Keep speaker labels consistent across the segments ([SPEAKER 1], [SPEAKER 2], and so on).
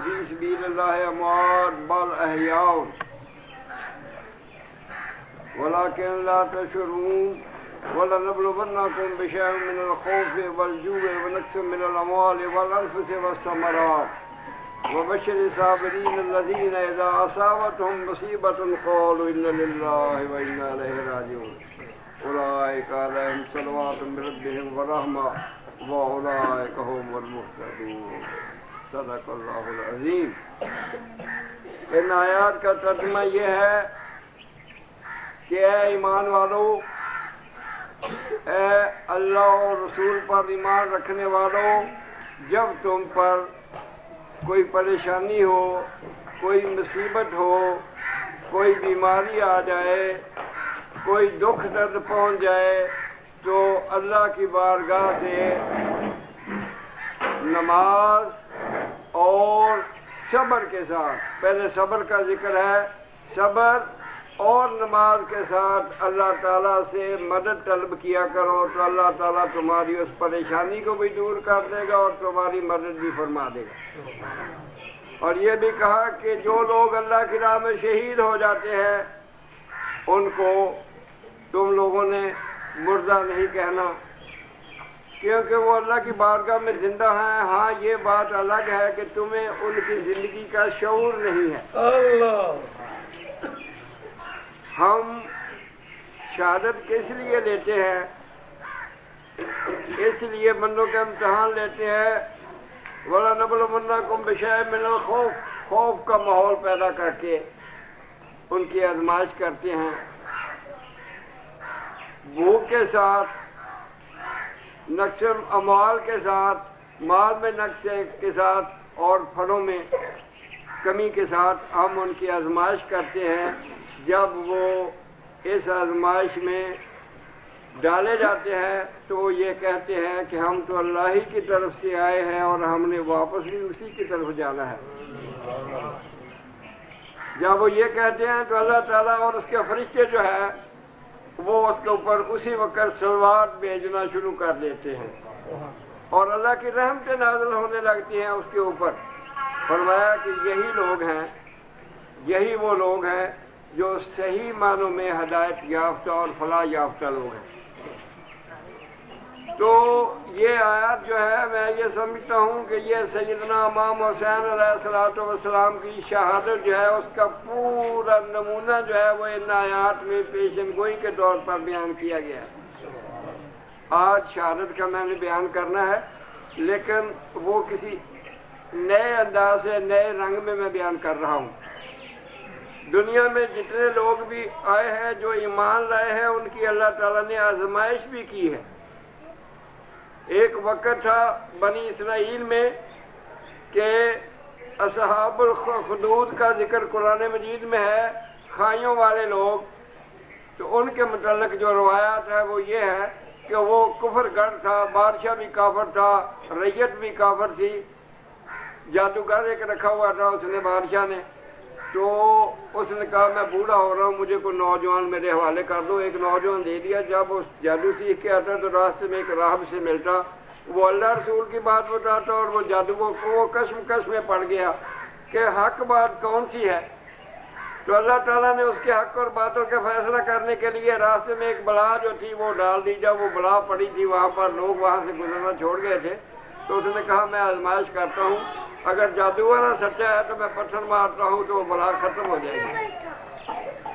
[SPEAKER 1] في سبيل الله أموات بل أحياء ولكن لا تشعرون ولنبلونكم بشيء من الخوف والجوع ونقص من الأموال والأنفس والثمرات وبشر الصابرين الذين إذا أصابتهم مصيبة قالوا إنا لله وإنا إليه راجعون أولئك عليهم صلوات من ربهم ورحمة وأولئك هم المهتدون صدق اللہ العظیم۔ ان آیات کا ترجمہ یہ ہے کہ اے ایمان والو، اے اللہ اور رسول پر ایمان رکھنے والوں، جب تم پر کوئی پریشانی ہو، کوئی مصیبت ہو، کوئی بیماری آ جائے، کوئی دکھ درد پہنچ جائے تو اللہ کی بارگاہ سے نماز اور صبر کے ساتھ، پہلے صبر کا ذکر ہے، صبر اور نماز کے ساتھ اللہ تعالیٰ سے مدد طلب کیا کرو تو اللہ تعالیٰ تمہاری اس پریشانی کو بھی دور کر دے گا اور تمہاری مدد بھی فرما دے گا۔ اور یہ بھی کہا کہ جو لوگ اللہ کی راہ میں شہید ہو جاتے ہیں ان کو تم لوگوں نے مردہ نہیں کہنا، کیونکہ وہ اللہ کی بارگاہ میں زندہ ہیں۔ ہاں یہ بات الگ ہے کہ تمہیں ان کی زندگی کا شعور نہیں ہے۔ اللہ، ہم شہادت کس لیے لیتے ہیں؟ اس لیے بندوں کے امتحان لیتے ہیں، وَلَنَبْلُوَنَّكُمْ بِشَيْءٍ مِّنَ الْخَوْفِ، خوف کا ماحول پیدا کر کے ان کی آزمائش کرتے ہیں، بھوک کے ساتھ، نقص اموال کے ساتھ، مال میں نقص کے ساتھ اور پھلوں میں کمی کے ساتھ ہم ان کی آزمائش کرتے ہیں۔ جب وہ اس آزمائش میں ڈالے جاتے ہیں تو وہ یہ کہتے ہیں کہ ہم تو اللہ ہی کی طرف سے آئے ہیں اور ہم نے واپس بھی اسی کی طرف جانا ہے۔ جب وہ یہ کہتے ہیں تو اللہ تعالیٰ اور اس کے فرشتے جو ہے وہ اس کے اوپر اسی وقت صلوات بھیجنا شروع کر دیتے ہیں اور اللہ کی رحمتیں نازل ہونے لگتی ہیں اس کے اوپر۔ فرمایا کہ یہی لوگ ہیں، یہی وہ لوگ ہیں جو صحیح معنوں میں ہدایت یافتہ اور فلاح یافتہ لوگ ہیں۔ تو یہ آیات جو ہے میں یہ سمجھتا ہوں کہ یہ سیدنا امام حسین علیہ السلام کی شہادت جو ہے اس کا پورا نمونہ جو ہے وہ ان آیات میں پیشن گوئی کے طور پر بیان کیا گیا ہے۔ آج شہادت کا میں نے بیان کرنا ہے لیکن وہ کسی نئے انداز سے، نئے رنگ میں بیان کر رہا ہوں۔ دنیا میں جتنے لوگ بھی آئے ہیں جو ایمان لائے ہیں ان کی اللہ تعالیٰ نے آزمائش بھی کی ہے۔ ایک وقت تھا بنی اسرائیل میں کہ اصحاب الخدود کا ذکر قرآن مجید میں ہے، خائیوں والے لوگ، تو ان کے متعلق جو روایات ہے وہ یہ ہے کہ وہ کفر گھر تھا، بادشاہ بھی کافر تھا، رعیت بھی کافر تھی، جادوگر ایک رکھا ہوا تھا اس نے بادشاہ نے، تو اس نے کہا میں بوڑھا ہو رہا ہوں، مجھے کوئی نوجوان میرے حوالے کر دو۔ ایک نوجوان دے دیا۔ جب اس جادو سیکھ کے آتا تو راستے میں ایک راہب سے ملتا، وہ اللہ رسول کی بات بتاتا اور وہ جادو کو کشمکش میں پڑ گیا کہ حق بات کون سی ہے۔ تو اللہ تعالیٰ نے اس کے حق اور باتوں کا فیصلہ کرنے کے لیے راستے میں ایک بلا جو تھی وہ ڈال دی۔ جب وہ بلا پڑی تھی وہاں پر لوگ وہاں سے گزرنا چھوڑ گئے تھے تو اس نے کہا میں آزمائش کرتا ہوں، اگر جادوگر سچا ہے تو میں پتھر مارتا ہوں تو وہ بلا ختم ہو جائے گی۔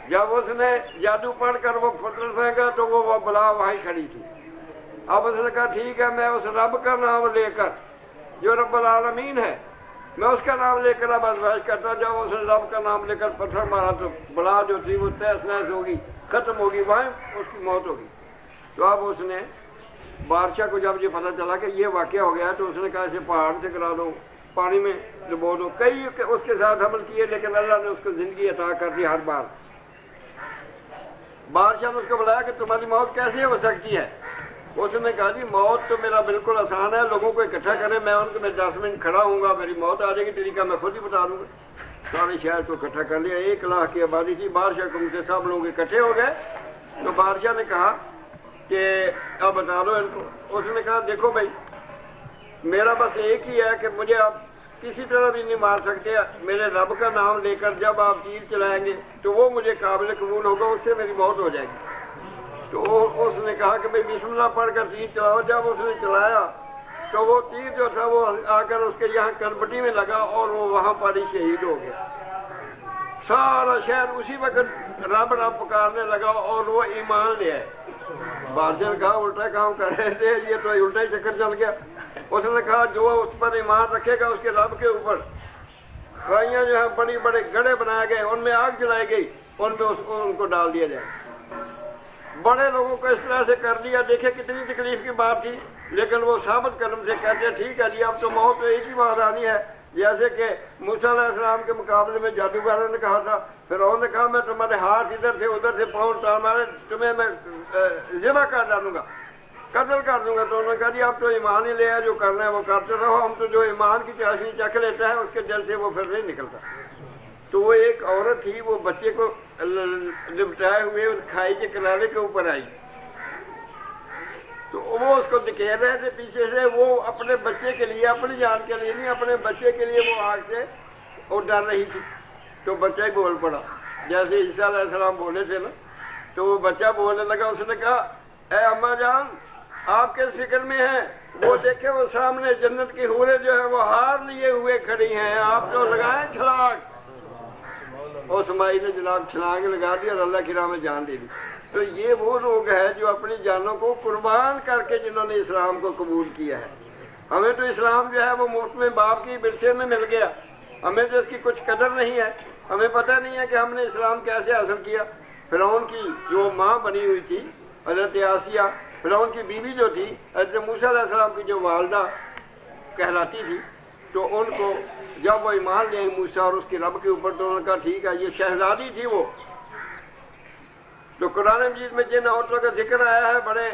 [SPEAKER 1] جب اس نے جادو پڑھ کر وہ پتھر پھینکا تو وہ بلا وہیں کھڑی تھی۔ اب اس نے کہا ٹھیک ہے میں اس رب کا نام لے کر جو رب العالمین ہے میں اس کا نام لے کر اب آزمائش کرتا ہوں۔ جب اس نے رب کا نام لے کر پتھر مارا تو بلا جو تھی وہ تہس نہس ہوگی، ختم ہوگی، وہیں اس کی موت ہوگی۔ تو اب اس نے بادشاہ کو جب یہ پتہ چلا کہ یہ واقعہ ہو گیا تو اس نے کہا اسے پہاڑ سے گرا دو، پانی میں ڈبو دو۔ کئی اس کے ساتھ حمل کیے لیکن اللہ نے اس کو زندگی عطا کر دی ہر بار۔ بادشاہ نے اس کو بلایا کہ تمہاری موت کیسے ہو سکتی ہے؟ اس نے کہا جی موت تو میرا بالکل آسان ہے، لوگوں کو اکٹھا کریں، میں ان کو میں 10 منٹ کھڑا ہوں گا، میری موت آ جائے گی، طریقہ میں خود ہی بتا دوں گا۔ سارے شہر کو اکٹھا کر لیا، 1 لاکھ کی آبادی تھی، بادشاہ کو سے سب لوگ اکٹھے ہو گئے۔ تو بادشاہ نے کہا کہ اب بتا دو ان کو۔ اس نے کہا دیکھو بھائی میرا بس ایک ہی ہے کہ مجھے اب کسی طرح بھی نہیں مار سکتے، میرے رب کا نام لے کر جب آپ تیر چلائیں گے تو وہ مجھے قابل قبول ہوگا، اس سے میری موت ہو جائے گی۔ تو اس نے کہا کہ بھئی بسم اللہ پڑھ کر تیر چلاؤ۔ جب اس نے چلایا تو وہ تیر جو تھا وہ آ کر اس کے یہاں کربٹی میں لگا اور وہ وہاں پر ہی شہید ہو گیا۔ سارا شہر اسی وقت رب رب پکارنے لگا اور وہ ایمان لے آئے۔ بادشاہ نے کہا الٹا کام کر رہے تھے، یہ تو الٹا ہی چکر چل گیا۔ اس نے کہا جو اس پر ایمان رکھے گا اس کے رب کے اوپر خائیاں جو ہیں بڑی بڑے گڑھے بنائے گئے، ان میں آگ جلائی گئی، ان میں ان کو ڈال دیا جائے۔ بڑے لوگوں کو اس طرح سے کر دیا، دیکھیں کتنی تکلیف کی بات تھی، لیکن وہ ثابت قدم سے کہتے ہیں ٹھیک ہے جی اب تو موت تو ایک ہی بات آنی ہے، جیسے کہ موسیٰ علیہ السلام کے مقابلے میں جادوگروں نے کہا تھا، فرعون نے کہا میں تمہارے ہاتھ ادھر سے پاؤں ٹال مارے تمہیں میں ذبح کر ڈالوں گا، قتل کر دوں گا۔ تو انہوں نے کہا جی اب تو ایمان ہی لے آئے، جو کرنا ہے وہ کرتے رہو، ہم تو جو ایمان کی چاشنی چکھ لیتا ہے اس کے دل سے وہ پھر نہیں نکلتا۔ تو وہ ایک عورت تھی، وہ بچے کو لپٹائے ہوئے اس کھائی کے کنارے کے اوپر آئی، تو وہ اس کو دکھیر رہے تھے پیچھے سے، وہ اپنے بچے کے لیے، اپنی جان کے لیے نہیں، اپنے بچے کے لیے وہ آگ سے وہ ڈر رہی تھی۔ تو بچہ ہی بول پڑا، جیسے عیسیٰ علیہ السلام بولے تھے نا، تو وہ بچہ بولنے لگا، اس نے کہا اے اماں جان آپ کس فکر میں ہیں؟ وہ دیکھیں وہ سامنے جنت کی حوریں جو ہے وہ ہار لیے ہوئے کھڑی ہیں، آپ تو لگائیں چھلانگ۔ اور سمائی نے جناب چھلانگ لگا دی اور اللہ کی راہ میں جان دے دی۔ تو یہ وہ لوگ ہیں جو اپنی جانوں کو قربان کر کے جنہوں نے اسلام کو قبول کیا ہے۔ ہمیں تو اسلام جو ہے وہ مفت میں باپ کی ورثے میں مل گیا، ہمیں تو اس کی کچھ قدر نہیں ہے، ہمیں پتہ نہیں ہے کہ ہم نے اسلام کیسے حاصل کیا۔ فرعون کی جو ماں بنی ہوئی تھی حضرت آسیہ، فرعون کی بیوی جو تھی حضرت موسیٰ علیہ السلام کی جو والدہ کہلاتی تھی، تو ان کو جب وہ ایمان لے موسیٰ اور اس کے رب کے اوپر، تو انہوں نے کہا ٹھیک ہے، یہ شہزادی تھی وہ۔ تو قرآن مجید میں جن عورتوں کا ذکر آیا ہے، بڑے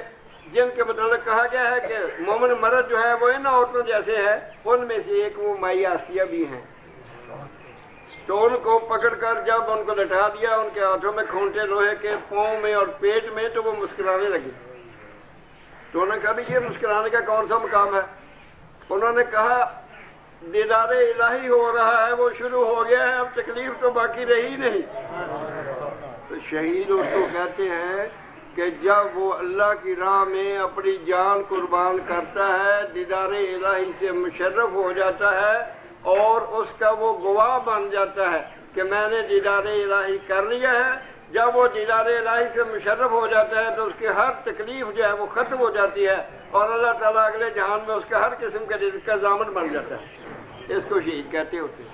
[SPEAKER 1] جن کے متعلق کہا گیا ہے کہ مومن مرد جو ہے وہ ان عورتوں جیسے ہے، ان میں سے ایک وہ مائی آسیہ بھی ہیں۔ تو ان کو پکڑ کر جب ان کو لٹا دیا، ان کے ہاتھوں میں کھونٹے لوہے کے، پاؤں میں اور پیٹ میں، تو وہ مسکرانے لگی۔ تو انہوں نے کہا بھی یہ مسکرانے کا کون سا مقام ہے؟ انہوں نے کہا دیدار الہی ہو رہا ہے، وہ شروع ہو گیا ہے، اب تکلیف تو باقی رہی نہیں۔ تو شہید اس کو کہتے ہیں کہ جب وہ اللہ کی راہ میں اپنی جان قربان کرتا ہے، دیدار الہی سے مشرف ہو جاتا ہے اور اس کا وہ گواہ بن جاتا ہے کہ میں نے دیدار الہی کر لیا ہے۔ جب وہ دیدار الہی سے مشرف ہو جاتا ہے تو اس کی ہر تکلیف جو ہے وہ ختم ہو جاتی ہے، اور اللہ تعالیٰ اگلے جہان میں اس کا ہر قسم کے رزق کا ضامن بن جاتا ہے۔ اس کو شہید کہتے ہوتے ہیں۔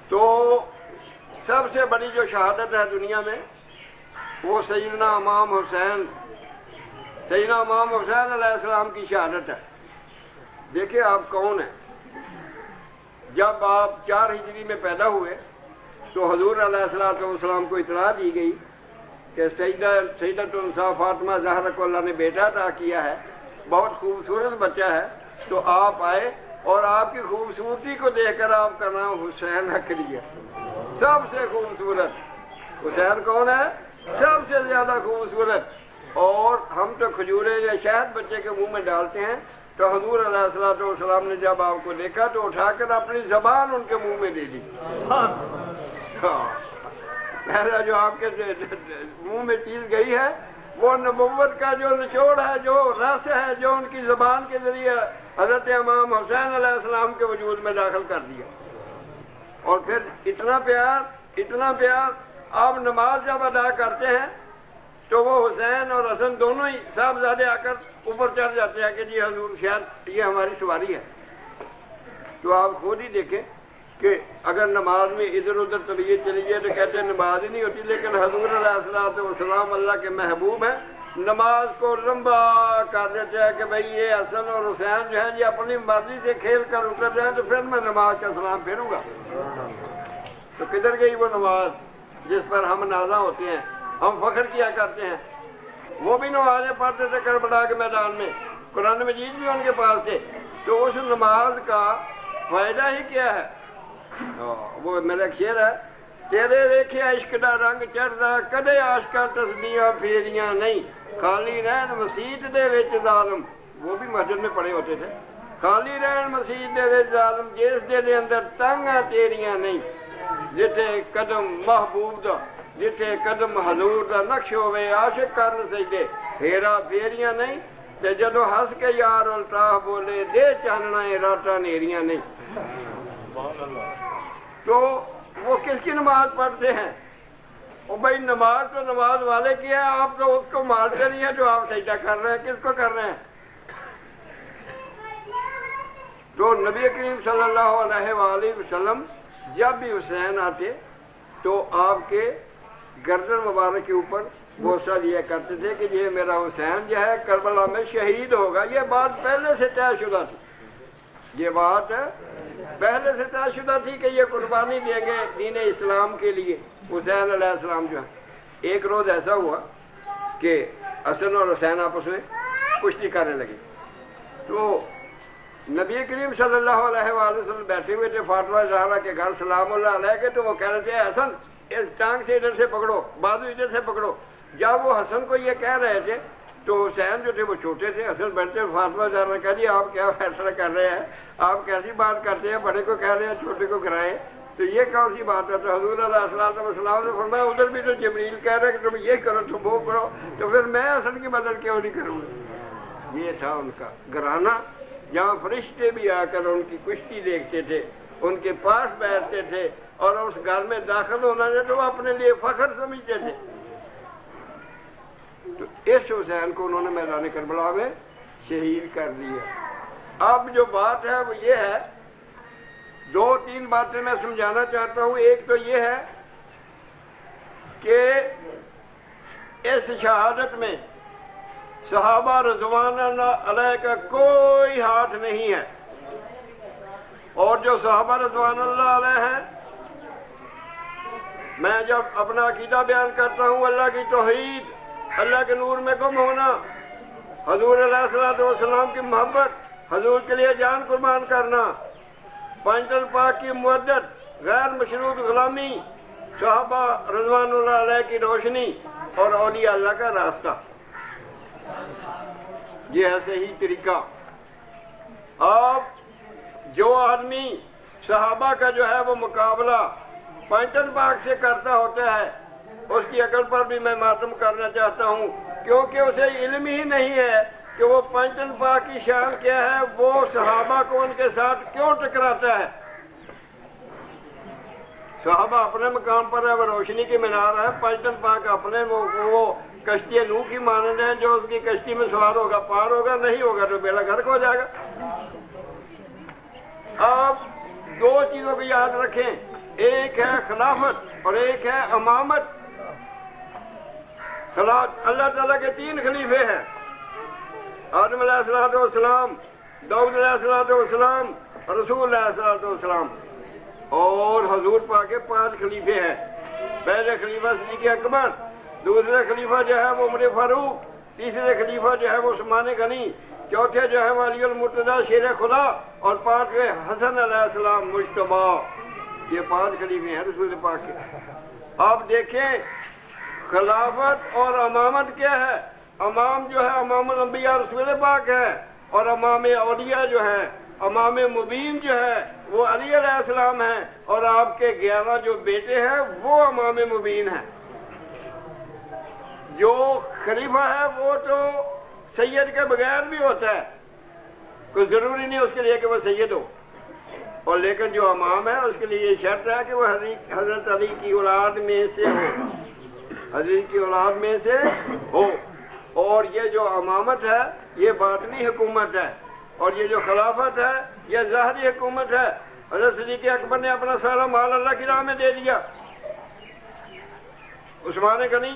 [SPEAKER 1] تو سب سے بڑی جو شہادت ہے دنیا میں وہ سیدنا امام حسین علیہ السلام کی شہادت ہے۔ دیکھیں آپ کون ہیں۔ جب آپ 4 ہجری میں پیدا ہوئے تو حضور علیہ السلام کو اطلاع دی گئی کہ سیدۃ النساء فاطمہ زہرا کو اللہ نے بیٹا عطا کیا ہے، بہت خوبصورت بچہ ہے۔ تو آپ آئے اور آپ کی خوبصورتی کو دیکھ کر آپ کا نام حسین رکھ دیا۔ سب سے خوبصورت حسین کون ہے؟ سب سے زیادہ خوبصورت۔ اور ہم تو کھجورے یا شہد بچے کے منہ میں ڈالتے ہیں، تو حضور علیہ السلام نے جب آپ کو دیکھا تو اٹھا کر اپنی زبان ان کے منہ میں دے دی۔ پہلا جو آپ کے منہ میں چیز گئی ہے وہ نبوت کا جو نچوڑ ہے، جو رس ہے، جو ان کی زبان کے ذریعے حضرت امام حسین علیہ السلام کے وجود میں داخل کر دیا۔ اور پھر اتنا پیار آپ نماز جب ادا کرتے ہیں تو وہ حسین اور حسن دونوں ہی صاحبزادے آ کر اوپر چڑھ جاتے ہیں کہ جی حضور شاید یہ ہماری سواری ہے۔ تو آپ خود ہی دیکھیں کہ اگر نماز میں ادھر ادھر طبیعت چلی جائے تو کہتے ہیں نماز ہی نہیں ہوتی، لیکن حضور علیہ السلام اللہ کے محبوب ہیں، نماز کو لمبا کر دیتے ہیں کہ بھئی یہ حسن اور حسین جو ہیں یہ اپنی مرضی سے کھیل کر اتر جائیں تو پھر میں نماز کا سلام پھیروں گا۔ تو کدھر گئی وہ نماز جس پر ہم نازاں ہوتے ہیں، ہم فخر کیا کرتے ہیں؟ وہ بھی نمازیں پڑھتے تھے کربلا کے میدان میں، قرآن مجید بھی ان کے پاس تھے۔ تو اس نماز کا فائدہ ہی کیا ہے؟ وہ میرا ایک شعر ہے، تیرے دیکھے عشق دا رنگ چڑھدا کدے عاشقاں تسبیحاں پھیریاں نہیں، خالی رہن مسیت دے وچ ظالم۔ وہ بھی مسجد میں پڑے ہوتے تھے، خالی رہن مسیح دے وچ ظالم جس دے اندر ٹانگاں تیریاں نہیں جتھے قدم محبوب دا جتھے قدم حضور دا نقش ہوئے عاشق کرن سجدے ہیرا پھیریاں نہیں تے جدو ہس کے یار الطاف بولے دے چاننا راٹاں نیریاں نہیں۔ تو وہ کس کی نماز پڑھتے ہیں؟ وہ بھائی نماز تو نماز والے کی ہے، آپ تو اس کو مارتے نہیں ہیں جو آپ سجدہ کر رہے ہیں، کس کو کر رہے ہیں؟ تو نبی کریم صلی اللہ علیہ وآلہ وسلم جب بھی حسین آتے تو آپ کے گردن مبارک کے اوپر بوسہ دیا کرتے تھے کہ یہ میرا حسین جو ہے کربلا میں شہید ہوگا۔ یہ بات پہلے سے طے شدہ تھی، یہ بات پہلے سے طے شدہ تھی کہ یہ قربانی دیں گے دین اسلام کے لیے۔ حسین علیہ السلام جو ہے ایک روز ایسا ہوا کہ حسن اور حسین آپس میں کشتی کرنے لگے، تو نبی کریم صلی اللہ علیہ وآلہ وسلم بیٹھے ہوئے تھے فاطمہ زہرا کے گھر سلام اللہ علیہ کے، تو وہ کہہ رہے تھے حسن اس ٹانگ سے ادھر سے پکڑو، بازو ادھر سے پکڑو۔ جب وہ حسن کو یہ کہہ رہے تھے تو حسین جو تھے وہ چھوٹے تھے، حسن بیٹھتے، فاطمہ زہرا نے کہا جی آپ کیا فیصلہ کر رہے ہیں، آپ کیسی بات کرتے ہیں، بڑے کو کہہ رہے ہیں چھوٹے کو گرائے، تو یہ کون سی بات ہے؟ تو حضور علیہ السلام نے فرمایا ادھر بھی تو جبریل کہہ رہے کہ تم یہ کرو تم وہ کرو، تو پھر میں حسن کی مدد کیوں نہیں کروں گا؟ یہ تھا ان کا گھرانہ، جہاں فرشتے بھی آ کر ان کی کشتی دیکھتے تھے، ان کے پاس بیٹھتے تھے، اور اس گھر میں داخل ہونا ہے تو وہ اپنے لیے فخر سمجھتے تھے۔ تو اس حسین کو انہوں نے میدان کربلا میں شہید کر دیا۔ اب جو بات ہے وہ یہ ہے، دو تین باتیں میں سمجھانا چاہتا ہوں۔ ایک تو یہ ہے کہ اس شہادت میں صحابہ رضوان اللہ علیہ کا کوئی ہاتھ نہیں ہے، اور جو صحابہ رضوان اللہ علیہ ہیں، میں جب اپنا عقیدہ بیان کرتا ہوں اللہ کی توحید، اللہ کے نور میں گم ہونا، حضور علیہ السلام کی محبت، حضور کے لیے جان قربان کرنا، پنجتن پاک کی مودت، غیر مشروط غلامی، صحابہ رضوان اللہ علیہ کی روشنی، اور اولیاء اللہ کا راستہ، یہ ہے صحیح طریقہ۔ آپ جو آدمی صحابہ کا جو ہے وہ مقابلہ پنجتن پاک سے کرتا ہوتا ہے، اس کی عقل پر بھی میں ماتم کرنا چاہتا ہوں، کیونکہ اسے علم ہی نہیں ہے کہ وہ پنجتن پاک کی شان کیا ہے، وہ صحابہ کو ان کے ساتھ کیوں ٹکراتا ہے۔ صحابہ اپنے مقام پر ہے، وہ روشنی کی مینار ہے، پنجتن پاک اپنے وہ کشتی نوح کی مانند ہے، جو اس کی کشتی میں سوار ہوگا پار ہوگا، نہیں ہوگا تو بیڑا غرق ہو جائے گا۔ آپ دو چیزوں کو یاد رکھیں، ایک ہے خلافت اور ایک ہے امامت۔ اللہ تعالیٰ کے تین خلیفے ہیں، آدم علیہ السلام، داؤد علیہ السلام، رسول علیہ السلام، اور حضور پاک کے 5 خلیفے ہیں۔ پہلے خلیفہ صدیق اکبر، دوسرے خلیفہ جو ہے وہ عمر فاروق، تیسرے خلیفہ جو ہے وہ عثمان غنی، چوتھے جو ہے وہ علی المرتضیٰ شیر خدا، اور 5ویں حسن علیہ السلام مجتبی۔ یہ 5 خلیفے ہیں رسول پاک کے۔ آپ دیکھیں خلافت اور امامت کیا ہے۔ امام جو ہے امام الانبیاء رسول پاک ہے، اور امام اولیاء جو ہے، امام مبین جو ہے وہ علی علیہ السلام ہیں، اور آپ کے 11 جو بیٹے ہیں وہ امام مبین ہیں۔ جو خلیفہ ہے وہ تو سید کے بغیر بھی ہوتا ہے، کوئی ضروری نہیں اس کے لیے کہ وہ سید ہو، اور لیکن جو امام ہے اس کے لیے یہ شرط ہے کہ وہ حضرت علی کی اولاد میں سے ہو، حضرت کی اولاد میں سے ہو۔ اور یہ جو امامت ہے یہ باطنی حکومت ہے، اور یہ جو خلافت ہے یہ ظاہری حکومت ہے۔ حضرت صدیق اکبر نے اپنا سارا مال اللہ کی راہ میں دے دیا، عثمان غنی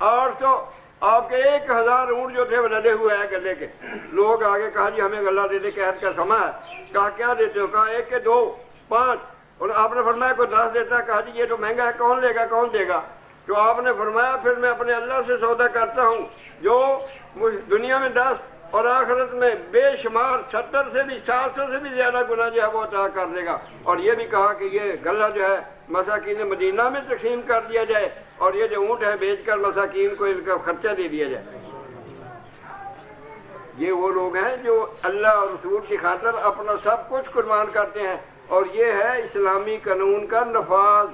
[SPEAKER 1] 800، آپ کے 1000 اونٹ جو تھے وہ لدے ہوئے ہیں گلے کے۔ لوگ آگے کہا جی ہمیں غلہ دے دے، قحط کا سما ہے، کہا کیا دیتے ہو؟ کہا 1 کے 2 5، اور آپ نے فرمایا کوئی 10 دیتا، کہا جی یہ تو مہنگا ہے، کون لے گا کون دے گا؟ تو آپ نے فرمایا پھر میں اپنے اللہ سے سودا کرتا ہوں، جو دنیا میں 10 اور آخرت میں بے شمار 70 سے بھی 700 سے بھی زیادہ گنا جو ہے وہ عطا کر دے گا۔ اور یہ بھی کہا کہ یہ غلہ جو ہے مساکین مدینہ میں تقسیم کر دیا جائے، اور یہ جو اونٹ ہے بیچ کر مساکین کو ان کا خرچہ دے دیا جائے۔ یہ وہ لوگ ہیں جو اللہ اور رسول کی خاطر اپنا سب کچھ قربان کرتے ہیں، اور یہ ہے اسلامی قانون کا نفاذ،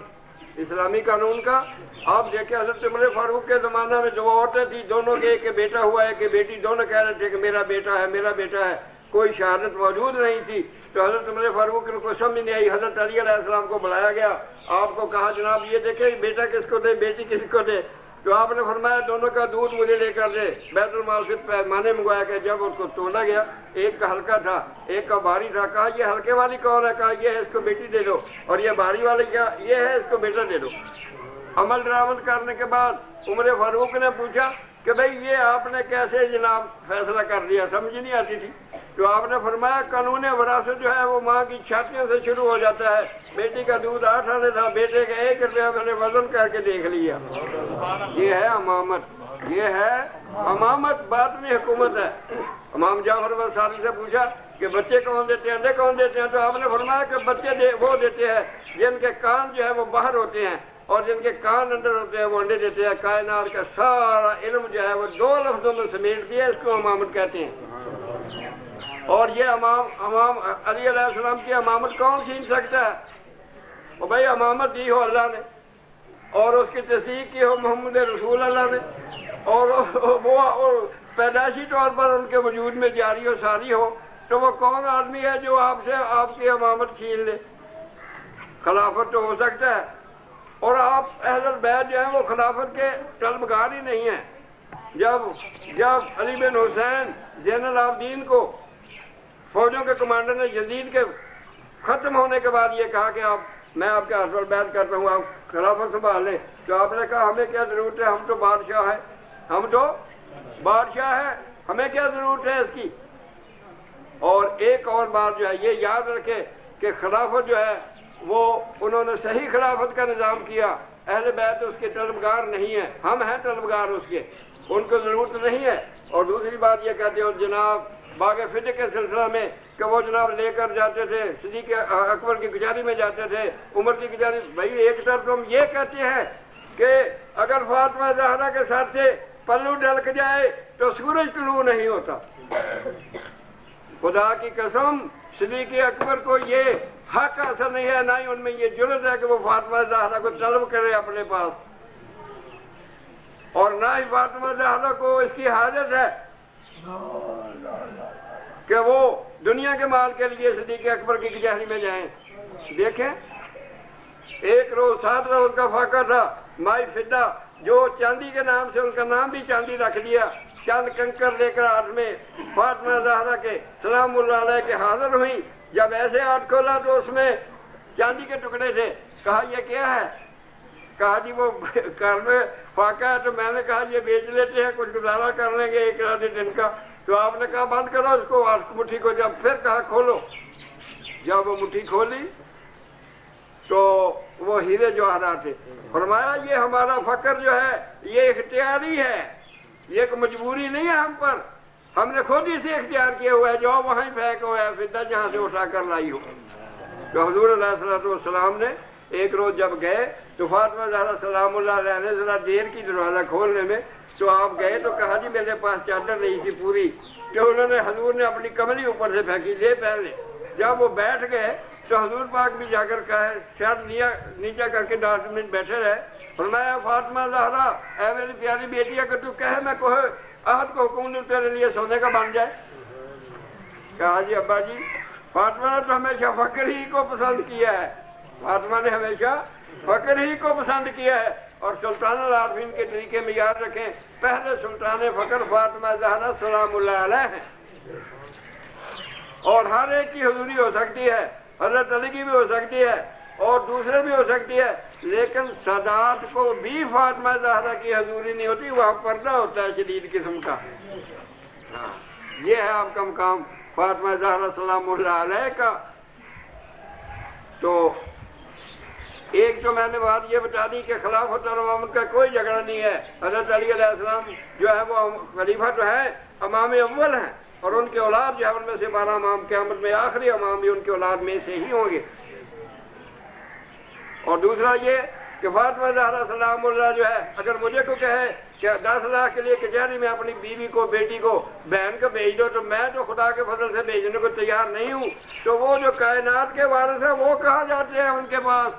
[SPEAKER 1] اسلامی قانون کا۔ آپ دیکھیں حضرت عمر فاروق کے زمانہ میں دو عورتیں تھیں، دونوں کے ایک بیٹا ہوا ہے کہ بیٹی، دونوں کہہ رہے تھے کہ میرا بیٹا ہے میرا بیٹا ہے، کوئی شہادت موجود نہیں تھی۔ تو حضرت عمر فاروق کو سمجھ نہیں آئی، حضرت علی علیہ السلام کو بلایا گیا، آپ کو کہا جناب یہ دیکھیں بیٹا کس کو دے بیٹی کس کو دے، تو آپ نے فرمایا دونوں کا دودھ مجھے لے کر دے۔ بیت المال سے پیمانے منگوایا کہ جب اس کو تولا گیا، ایک کا ہلکا تھا ایک کا بھاری تھا، کہا یہ ہلکے والی کون ہے، کہا یہ ہے اس کو بیٹی دے دو، اور یہ بھاری والی کیا، یہ ہے اس کو بیٹا دے دو۔ عمل درآمد کرنے کے بعد عمر فاروق نے پوچھا کہ بھئی یہ آپ نے کیسے جناب فیصلہ کر دیا، سمجھ نہیں آتی تھی۔ تو آپ نے فرمایا قانون وراثت جو ہے وہ ماں کی چھاتیوں سے شروع ہو جاتا ہے، بیٹی کا دودھ 8 آنے تھا، بیٹے کا 1 روپیہ میں نے وزن کر کے دیکھ لیا۔ یہ ہے امامت، یہ ہے امامت، باطنی حکومت ہے۔ امام جعفر صادق سے پوچھا کہ بچے کون دیتے ہیں، انڈے کون دیتے ہیں، تو آپ نے فرمایا کہ بچے وہ دیتے ہیں جن کے کان جو ہے وہ باہر ہوتے ہیں، اور جن کے کان اندر ہوتے ہیں وہ انڈے دیتے ہیں۔ کائنات کا سارا علم جو ہے وہ 2 لفظوں میں سمیٹ دیا، اس کو امامت کہتے ہیں۔ اور یہ امام علی علیہ السلام کی امامت کون چھین سکتا ہے؟ وہ بھائی امامت دی ہو اللہ نے، اور اس کی تصدیق کی ہو محمد رسول اللہ نے، اور وہ پیدائشی طور پر ان کے وجود میں جاری و ساری ہو، تو وہ کون آدمی ہے جو آپ سے آپ کی امامت چھین لے؟ خلافت تو ہو سکتا ہے، اور آپ اہل البیت جو ہیں وہ خلافت کے طلبگار ہی نہیں ہیں۔ جب علی بن حسین زین العابدین کو فوجوں کے کمانڈر نے یزید کے ختم ہونے کے بعد یہ کہا کہ میں آپ کے حسب البیت کرتا ہوں، آپ خلافت سنبھال لیں، تو آپ نے کہا ہمیں کیا ضرورت ہے، ہم تو بادشاہ ہیں، ہم تو بادشاہ ہیں، ہمیں کیا ضرورت ہے اس کی۔ اور ایک اور بات جو ہے یہ یاد رکھے کہ خلافت جو ہے وہ انہوں نے صحیح خلافت کا نظام کیا، اہل بیت اس کے طلبگار نہیں ہیں، ہم ہیں طلبگار اس کے، ان کو ضرورت نہیں ہے۔ اور دوسری بات یہ کہتے ہیں جناب باغ فتح کے سلسلہ میں کہ وہ جناب لے کر جاتے تھے، صدیق اکبر کی کچہری میں جاتے تھے، عمر کی کچہری، بھائی ایک طرف تو ہم یہ کہتے ہیں کہ اگر فاطمہ زہرا کے ساتھ سے پلو ڈلک جائے تو سورج طلوع نہیں ہوتا۔ خدا کی قسم صدیق اکبر کو یہ حق حاصل نہیں ہے، نہ ہی ان میں یہ جرت ہے کہ وہ فاطمہ زہرا کو طلب کرے اپنے پاس، اور نہ ہی فاطمہ زہرا کو اس کی حاجت ہے کہ وہ دنیا کے مال کے لیے صدیق اکبر کی کچہری میں جائیں۔ دیکھیں ایک روز 7 روز کا فاقہ تھا، مائی فدہ، جو چاندی کے نام سے ان کا نام بھی چاندی رکھ دیا، چند کنکر لے کر ہاتھ میں فاطمہ زہرا کے سلام اللہ علیہ کے حاضر ہوئی۔ جب ایسے ہاتھ کھولا تو اس میں چاندی کے ٹکڑے تھے، کہا یہ کیا ہے، کہا جی وہ گھر میں فاقہ ہے، تو میں نے کہا یہ بیچ لیتے ہیں، کچھ گزارا کر لیں گے 1 آدھے دن کا۔ تو آپ نے کہا بند کرو اس کو، مٹھی کو، جب پھر کہا کھولو، جب وہ مٹھی کھولی تو وہ ہیرے جواہرات تھے۔ فرمایا یہ ہمارا فقر جو ہے یہ اختیاری ہے، یہ ایک مجبوری نہیں ہے ہم پر، ہم نے خود ہی سے اختیار کیا ہوا ہے، جو وہیں پھینک ہوا ہے فدہ جہاں سے اٹھا کر لائی ہو۔ تو حضور علیہ السلام نے ایک روز جب گئے تو فاطمہ زہرا سلام اللہ علیہ نے ذرا دیر کی دروازہ کھولنے میں، تو آپ گئے تو کہا جی میرے پاس چادر نہیں تھی پوری، تو انہوں نے حضور نے اپنی کملی اوپر سے پھینکی، لے پہن لے۔ جب وہ بیٹھ گئے تو حضور پاک بھی جا کر کہے، سر نیچا کر کے 10 منٹ بیٹھے رہے، فرمایا فاطمہ زہرا اے میری پیاری بیٹی اگر تو کہے میں کوہ احد کو حکم دوں تیرے لیے سونے کا بن جائے۔ کہا جی ابا جی فاطمہ نے تو ہمیشہ فقر ہی کو پسند کیا ہے، فاطمہ نے ہمیشہ فقر ہی کو پسند کیا ہے۔ اور سلطان العارفین کے طریقے میں یاد رکھیں پہلے سلطان فقر فاطمہ زہرا سلام اللہ علیہ ہیں، اور ہر ایک کی حضوری ہو سکتی ہے، حضرت علی کی بھی ہو سکتی ہے اور دوسرے بھی ہو سکتی ہے، لیکن سادات کو بھی فاطمہ زہرا کی حضوری نہیں ہوتی، وہاں پردہ ہوتا ہے شدید قسم کا۔ یہ ہے آپ کا مقام فاطمہ زہرا سلام اللہ علیہ کا۔ تو ایک تو میں نے بات یہ بتا دی کہ خلافت اور امامت کا کوئی جھگڑا نہیں ہے، حضرت علی علیہ السلام جو ہے وہ خلیفہ تو ہے، امام اول ہیں، اور ان کے اولاد جو ہے ان میں سے 12 امام قیامت میں آخری امام بھی ان کے اولاد میں سے ہی ہوں گے۔ اور دوسرا یہ کہ فاطمہ زہرا سلام اللہ جو ہے اگر مجھے کو کہے کیا 10 لاکھ کے لیے کچہری میں اپنی بیوی کو بیٹی کو بہن کو بھیج دو تو میں تو خدا کے فضل سے بھیجنے کو تیار نہیں ہوں، تو وہ جو کائنات کے وارث ہیں وہ کہاں جاتے ہیں ان کے پاس؟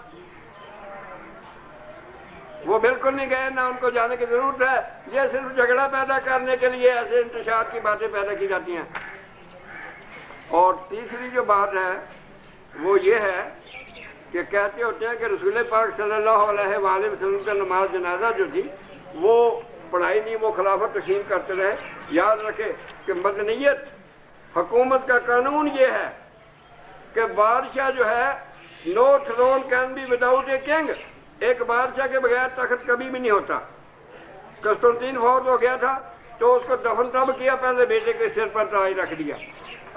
[SPEAKER 1] وہ بالکل نہیں گئے، نہ ان کو جانے کی ضرورت ہے۔ یہ صرف جھگڑا پیدا کرنے کے لیے ایسے انتشار کی باتیں پیدا کی جاتی ہیں۔ اور تیسری جو بات ہے وہ یہ ہے کہ کہتے ہوتے ہیں کہ رسول پاک صلی اللہ علیہ وآلہ وسلم کا نماز جنازہ جو تھی وہ پڑھائی نہیں، وہ خلافت تقسیم کرتے رہے۔ یاد رکھے کہ مدنیت حکومت کا قانون یہ ہے کہ بادشاہ جو ہے no throne can be without a king, ایک بادشاہ کے بغیر تخت کبھی بھی نہیں ہوتا۔ قسطنطین فوت ہو گیا تھا تو اس کو دفن تب کیا، پہلے بیٹے کے سر پر تاج رکھ دیا۔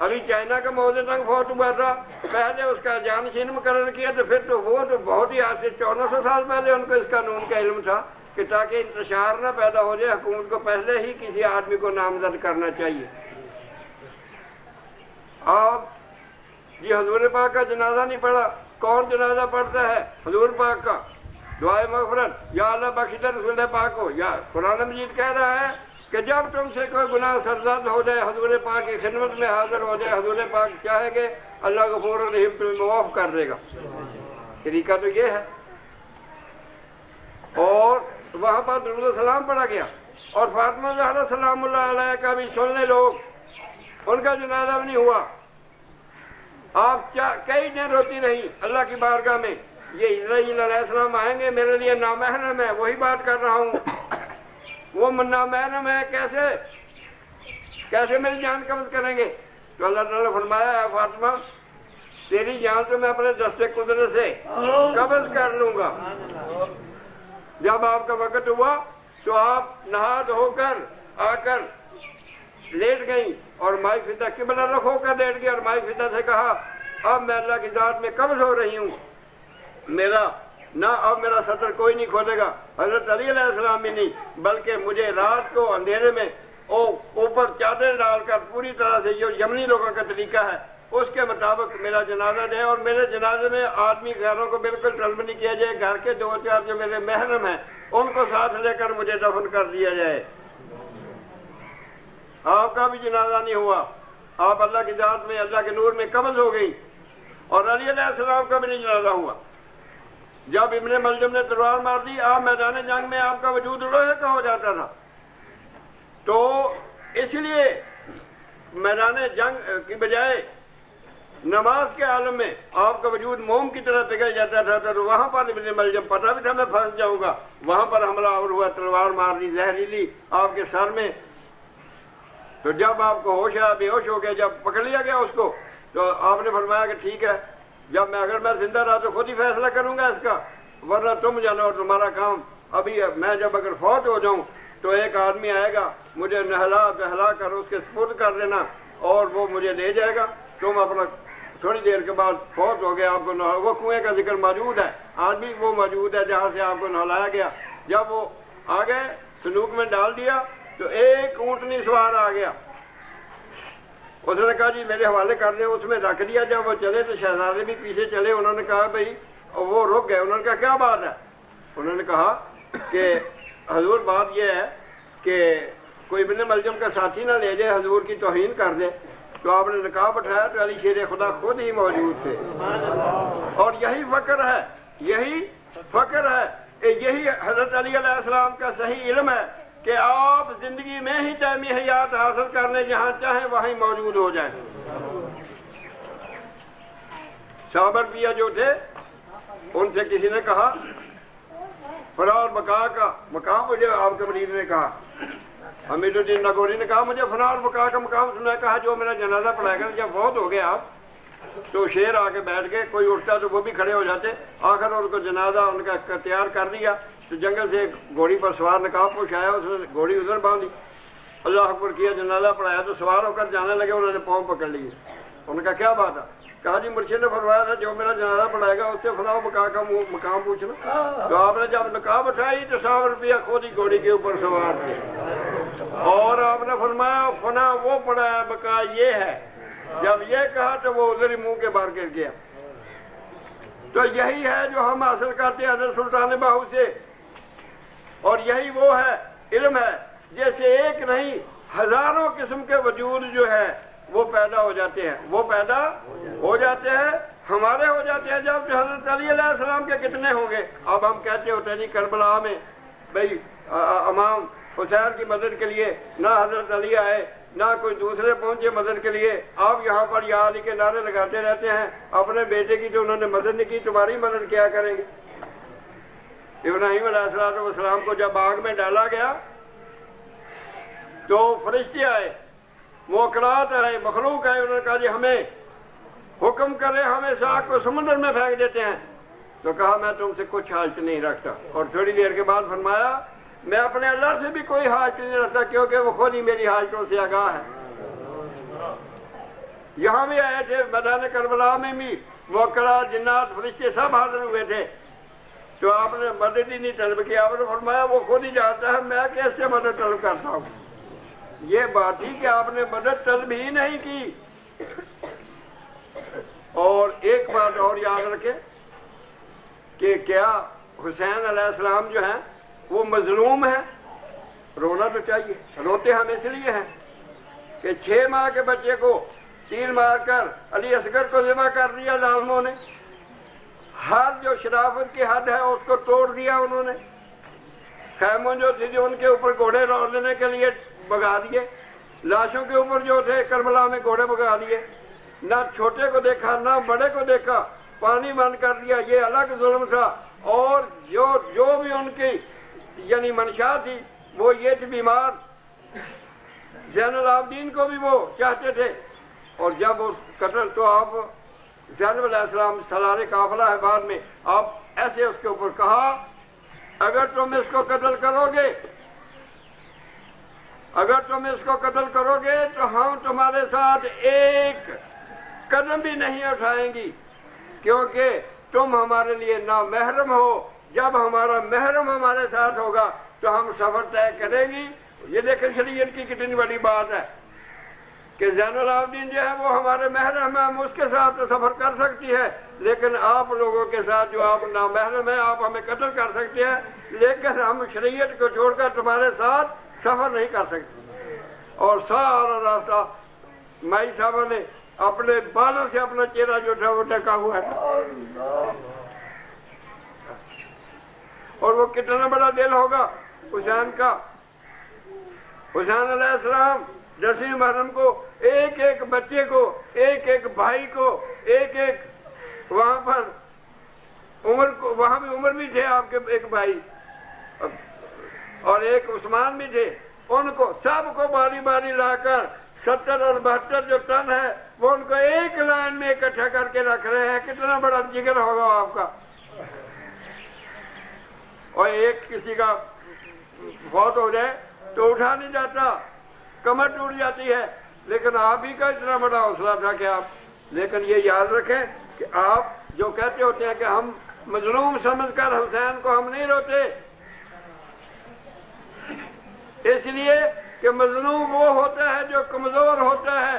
[SPEAKER 1] ابھی چائنا کا موزے تنگ فوت ہوا تھا، پہلے اس کا جانشین مقرر کیا، تو پھر تو وہ تو بہت ہی آج سے 1400 سال پہلے ان کو اس قانون کا علم تھا کہ تاکہ انتشار نہ پیدا ہو جائے حکومت کو پہلے ہی کسی آدمی کو نامزد کرنا چاہیے۔ آپ جی حضور پاک کا جنازہ نہیں پڑھا، کون جنازہ پڑھتا ہے؟ حضور پاک کا۔ دعائے مغفرت، یا اللہ بخش دے رسول پاک کو۔ یا قرآن مجید کہہ رہا ہے کہ جب تم سے کوئی گناہ سرزد ہو جائے حضور پاک کی خدمت میں حاضر ہو جائے، حضور پاک چاہے گے اللہ غفور الرحیم تمہیں معاف کر دے گا۔ طریقہ تو یہ ہے۔ اور وہاں پر درود السلام پڑھا گیا، اور فاطمہ زہرا سلام اللہ علیہ کا بھی سن لے لوگ، ان کا جنازہ بھی نہیں ہوا۔ آپ کئی دن روتی رہی اللہ کی بارگاہ میں، یہ اسرائیل علیہ السلام آئیں گے میرے لیے نامحرم ہے، وہی بات کر رہا ہوں۔ وہ نامحرم ہے، کیسے میری جان قبض کریں گے؟ تو اللہ تعالیٰ نے فرمایا ہے فاطمہ تیری جان تو میں اپنے دستے قدرت سے قبض کر لوں گا۔ جب آپ کا وقت ہوا تو آپ نہا دھو کر آ کر لیٹ گئیں، اور مائی فدہ قبلہ رخ ہو کر لیٹ گئی، اور مائی فدہ سے کہا اب میں اللہ کی ذات میں قبض ہو رہی ہوں، اب میرا سطر کوئی نہیں کھولے گا۔ حضرت علی علیہ السلام بھی نہیں، بلکہ مجھے رات کو اندھیرے میں اوپر چادر ڈال کر پوری طرح سے جو یمنی لوگوں کا طریقہ ہے اس کے مطابق میرا جنازہ دے، اور میرے جنازے میں آدمی غیروں کو بالکل طلب نہیں کیا جائے، گھر کے 2-4 جو میرے محرم ہیں ان کو ساتھ لے کر مجھے دفن کر دیا جائے۔ آپ کا بھی جنازہ نہیں ہوا، آپ اللہ کی ذات میں اللہ کے نور میں قبض ہو گئی، اور علی علیہ السلام کا بھی نہیں جنازہ ہوا۔ جب ابن ملجم نے تلوار مار دی، آپ میدان جنگ میں آپ کا وجود لوہے کا ہو جاتا تھا، تو اس لیے میدان جنگ کی بجائے نماز کے عالم میں آپ کا وجود موم کی طرح پگھل جاتا تھا، تو وہاں پر ابن ملجم پتہ بھی تھا میں پھنس جاؤں گا، وہاں پر حملہ آور ہوا، تلوار مار دی زہریلی آپ کے سر میں۔ تو جب آپ کو ہوش آیا، بے ہوش ہو گیا، جب پکڑ لیا گیا اس کو، تو آپ نے فرمایا کہ ٹھیک ہے، اگر میں زندہ رہا تو خود ہی فیصلہ کروں گا اس کا، ورنہ تم جانا اور تمہارا کام۔ ابھی میں جب اگر فوت ہو جاؤں تو ایک آدمی آئے گا، مجھے نہلا بہلا کر اس کے سپرد کر دینا، اور وہ مجھے لے جائے گا۔ تم اپنا تھوڑی دیر کے بعد فوت ہو گیا، آپ کو وہ کنویں کا ذکر موجود ہے، آج بھی وہ موجود ہے جہاں سے آپ کو نہلایا گیا۔ جب وہ آ گئے صندوق میں ڈال دیا تو ایک اونٹنی سوار آ گیا، اس نے کہا جی میرے حوالے کر دیں، اس میں رکھ دیا۔ جب وہ چلے تو شہزادے بھی پیچھے چلے، انہوں نے کہا بھائی، وہ رک گئے، انہوں نے کہا کیا بات ہے؟ انہوں نے کہا کہ حضور بات یہ ہے کہ کوئی ابن ملجم کا ساتھی نہ لے جائے، حضور کی توہین کر دے۔ تو آپ نے نقاب اٹھایا تو علی شیر خدا خود ہی موجود تھے، اور یہی فخر ہے، یہی فخر ہے، یہی حضرت علی علیہ السلام کا صحیح علم ہے کہ آپ زندگی میں ہی دائمی حیات حاصل کر لیں، جہاں چاہیں وہیں موجود ہو جائیں۔ صابر پیا جو تھے ان سے کسی نے کہا فنا اور بقا کا مقام مجھے آپ کے مریض نے کہا، حمید الدین نگوری نے کہا مجھے فنا اور بقا کا مقام سنا، کہا جو میرا جنازہ پڑھائے گا۔ جب بہت ہو گیا آپ تو شیر آ کے بیٹھ گئے، کوئی اٹھتا تو وہ بھی کھڑے ہو جاتے، آخر ان کو جنازہ ان کا تیار کر دیا۔ تو جنگل سے ایک گھوڑی پر سوار نقاب پوش آیا، اس نے گھوڑی ادھر باندھی، اللہ اکبر کیا، جنازہ پڑھایا، تو سوار ہو کر جانے لگے، انہوں نے پاؤں پکڑ لیے۔ انہوں نے کہا کیا بات ہے؟ کہا جی مرشد نے فرمایا تھا جو میرا جنازہ پڑھائے گا اس سے فلاں بقا کا مقام پوچھنا۔ تو آپ نے جب نقاب اٹھائی تو 100 روپیہ خود ہی گھوڑی کے اوپر سوار تھے، اور آپ نے فرمایا فنا وہ پڑھا ہے، بقا یہ ہے۔ جب یہ کہا تو وہ ادھر ہی منہ کے باہر گر گیا۔ تو یہی ہے جو ہم حاصل کرتے ہیں حضرت سلطان باہو سے، اور یہی وہ ہے علم ہے، جیسے ایک نہیں ہزاروں قسم کے وجود جو ہے وہ پیدا ہو جاتے ہیں، وہ پیدا ہو جاتے ہیں، ہمارے ہو جاتے ہیں۔ جب حضرت علی علیہ السلام کے کتنے ہوں گے؟ اب ہم کہتے ہوتے ہیں جی کربلا میں بھائی امام حسین کی مدد کے لیے نہ حضرت علی آئے نہ کوئی دوسرے پہنچے مدد کے لیے، آپ یہاں پر یا علی کے نعرے لگاتے رہتے ہیں، اپنے بیٹے کی جو انہوں نے مدد نہیں کی تمہاری مدد کیا کریں گے؟ ابراہیم علیہ السلام کو جب آگ میں ڈالا گیا تو فرشتے آئے، موکرات آئے، مخلوق آئے، انہوں نے کہا جی ہمیں حکم کرے ہم اس آگ کو سمندر میں پھینک دیتے ہیں، تو کہا میں تم سے کچھ حاجت نہیں رکھتا، اور تھوڑی دیر کے بعد فرمایا میں اپنے اللہ سے بھی کوئی حاجت نہیں رکھتا کیونکہ وہ خود ہی میری حاجتوں سے آگاہ ہے۔ یہاں بھی آئے تھے میدان کربلا میں بھی موکرات، جنات، فرشتے سب حاضر ہوئے تھے، تو آپ نے مدد ہی نہیں طلب کی، آپ نے فرمایا وہ خود ہی جانتا ہے میں کیسے مدد طلب کرتا ہوں۔ یہ بات تھی کہ آپ نے مدد طلب ہی نہیں کی۔ اور ایک بات اور یاد رکھیں کہ کیا حسین علیہ السلام جو ہیں وہ مظلوم ہیں؟ رونا تو چاہیے، روتے ہم اس لیے ہیں کہ 6 ماہ کے بچے کو تیر مار کر علی اصغر کو ذبح کر دیا ظالموں نے، ہر جو شرافت کی حد ہے اس کو توڑ دیا انہوں نے، خیموں جو تھی جو ان کے اوپر گھوڑے روڑنے کے لیے بگا دیے، لاشوں کے اوپر جو تھے کربلا میں گھوڑے بگا دیے، نہ چھوٹے کو دیکھا نہ بڑے کو دیکھا، پانی بند کر دیا، یہ الگ ظلم تھا۔ اور جو بھی ان کی یعنی منشا تھی وہ یہ تھی بیمار، زین العابدین کو بھی وہ چاہتے تھے، اور جب وہ قتل تو آپ زینب علیہ السلام سالار قافلہ ہے بعد میں، آپ ایسے اس کے اوپر کہا اگر تم اس کو قتل کرو گے، اگر تم اس کو قتل کرو گے تو ہم تمہارے ساتھ ایک قدم بھی نہیں اٹھائیں گی کیونکہ تم ہمارے لیے نامحرم ہو، جب ہمارا محرم ہمارے ساتھ ہوگا تو ہم سفر طے کریں گی۔ یہ دیکھیں شریعت کی کتنی بڑی بات ہے کہ زین العابدین جو ہے وہ ہمارے محرم ہے، ہم اس کے ساتھ تو سفر کر سکتی ہے، لیکن آپ لوگوں کے ساتھ جو آپ نامحرم ہیں آپ ہمیں قتل کر سکتے ہیں، لیکن ہم شریعت کو چھوڑ کر تمہارے ساتھ سفر نہیں کر سکتے۔ اور سارا راستہ مائی صاحب نے اپنے بالوں سے اپنا چہرہ جو تھا وہ ڈھکا ہوا تھا، اور وہ کتنا بڑا دل ہوگا حسین کا۔ حسین علیہ السلام 10ویں محرم کو ایک ایک بچے کو، ایک ایک بھائی کو، ایک ایک وہاں پر عمر کو، وہاں بھی عمر بھی تھے آپ کے ایک بھائی اور ایک عثمان بھی تھے، ان کو سب کو باری باری لا کر 70 اور 72 جو ٹن ہے وہ ان کو ایک لائن میں اکٹھا کر کے رکھ رہے ہیں۔ کتنا بڑا جگر ہوگا آپ کا۔ اور ایک کسی کا فوت ہو جائے تو اٹھا نہیں جاتا، کمر ٹوٹ جاتی ہے، لیکن آپ ہی کا اتنا بڑا حوصلہ تھا کہ آپ، لیکن یہ یاد رکھیں کہ آپ جو کہتے ہوتے ہیں کہ ہم مظلوم سمجھ کر حسین کو ہم نہیں روتے، اس لیے کہ مظلوم وہ ہوتا ہے جو کمزور ہوتا ہے،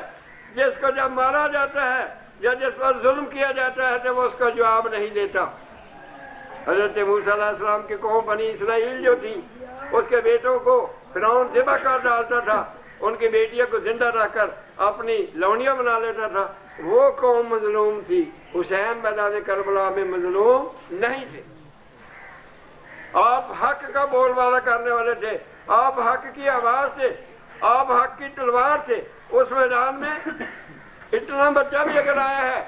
[SPEAKER 1] جس کو جب مارا جاتا ہے یا جس پر ظلم کیا جاتا ہے تو وہ اس کا جواب نہیں دیتا۔ حضرت موسیٰ علیہ السلام کی قوم بنی اسرائیل جو تھی اس کے بیٹوں کو فرعون ذبح کر ڈالتا تھا، ان کی بیٹیوں کو زندہ رکھ کر اپنی لونیاں بنا لیتا تھا، وہ قوم مظلوم تھی۔ حسین میدان کربلا میں مظلوم نہیں تھے، آپ حق کا بول بالا کرنے والے تھے، آپ حق کی آواز تھے، آپ حق کی تلوار تھے۔ اس میدان میں اتنا بچہ بھی اگر آیا ہے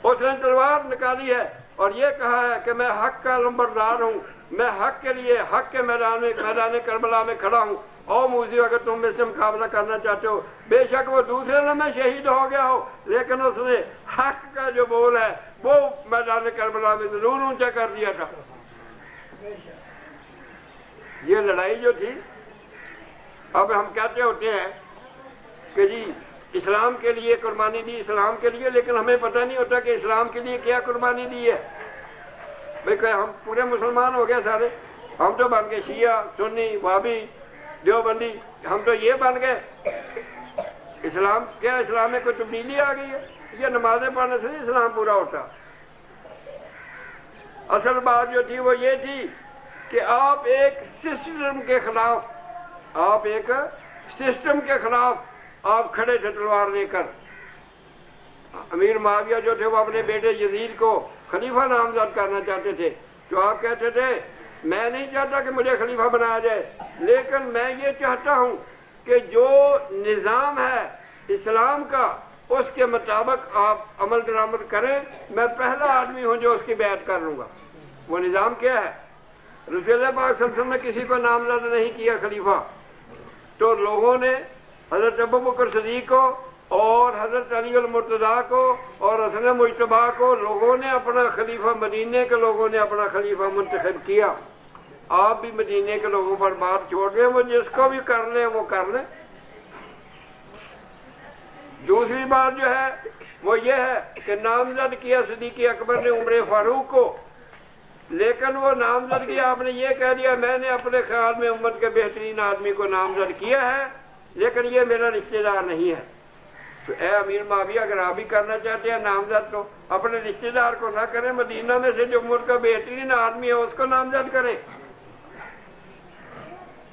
[SPEAKER 1] اس نے تلوار نکالی ہے اور یہ کہا ہے کہ میں حق کا لمبردار ہوں، میں حق کے لیے حق کے میدان کربلا میں کھڑا ہوں، او موذی اگر تم میں سے مقابلہ کرنا چاہتے ہو۔ بے شک وہ دوسرے لمحے شہید ہو گیا ہو، لیکن اس نے حق کا جو بول ہے وہ میدان کربلا میں ضرور اونچا کر دیا تھا۔ یہ لڑائی جو تھی، اب ہم کہتے ہوتے ہیں کہ جی اسلام کے لیے قربانی دی، اسلام کے لیے، لیکن ہمیں پتہ نہیں ہوتا کہ اسلام کے لیے کیا قربانی دی ہے۔ بھئی کہ ہم پورے مسلمان ہو گئے سارے، ہم تو بن گئے شیعہ، سنی، وہابی، دیوبندی، ہم تو یہ بن گئے۔ اسلام کیا، اسلام میں کوئی تبدیلی آ گئی ہے؟ یہ نمازیں پڑھنے سے نہیں اسلام پورا ہوتا۔ اصل بات جو تھی وہ یہ تھی کہ آپ ایک سسٹم کے خلاف آپ کھڑے تھے تلوار لے کر. امیر معاویہ جو تھے وہ اپنے بیٹے یزید کو خلیفہ نامزد کرنا چاہتے تھے، تو آپ کہتے تھے میں نہیں چاہتا کہ مجھے خلیفہ بنایا جائے، لیکن میں یہ چاہتا ہوں کہ جو نظام ہے اسلام کا اس کے مطابق آپ عمل درآمد کریں، میں پہلا آدمی ہوں جو اس کی بیعت کر لوں گا. وہ نظام کیا ہے؟ رسول اللہ پاک صلی اللہ علیہ وسلم نے کسی کو نامزد نہیں کیا خلیفہ، تو لوگوں نے حضرت ابوبکر صدیق کو اور حضرت علی المرتضیٰ کو اور حسن مجتبیٰ کو لوگوں نے اپنا خلیفہ، مدینے کے لوگوں نے اپنا خلیفہ منتخب کیا. آپ بھی مدینے کے لوگوں پر بات چھوڑ دیں، وہ جس کو بھی کر لیں وہ کر لیں. دوسری بات جو ہے وہ یہ ہے کہ نامزد کیا صدیق اکبر نے عمر فاروق کو، لیکن وہ نامزد کیا، آپ نے یہ کہہ دیا میں نے اپنے خیال میں امت کے بہترین آدمی کو نامزد کیا ہے لیکن یہ میرا رشتہ دار نہیں ہے. تو اے امیر معاویہ، اگر آپ بھی کرنا چاہتے ہیں نامزد تو اپنے رشتہ دار کو نہ کریں، مدینہ میں سے جو ملک کا بہترین آدمی ہے اس کو نامزد کریں.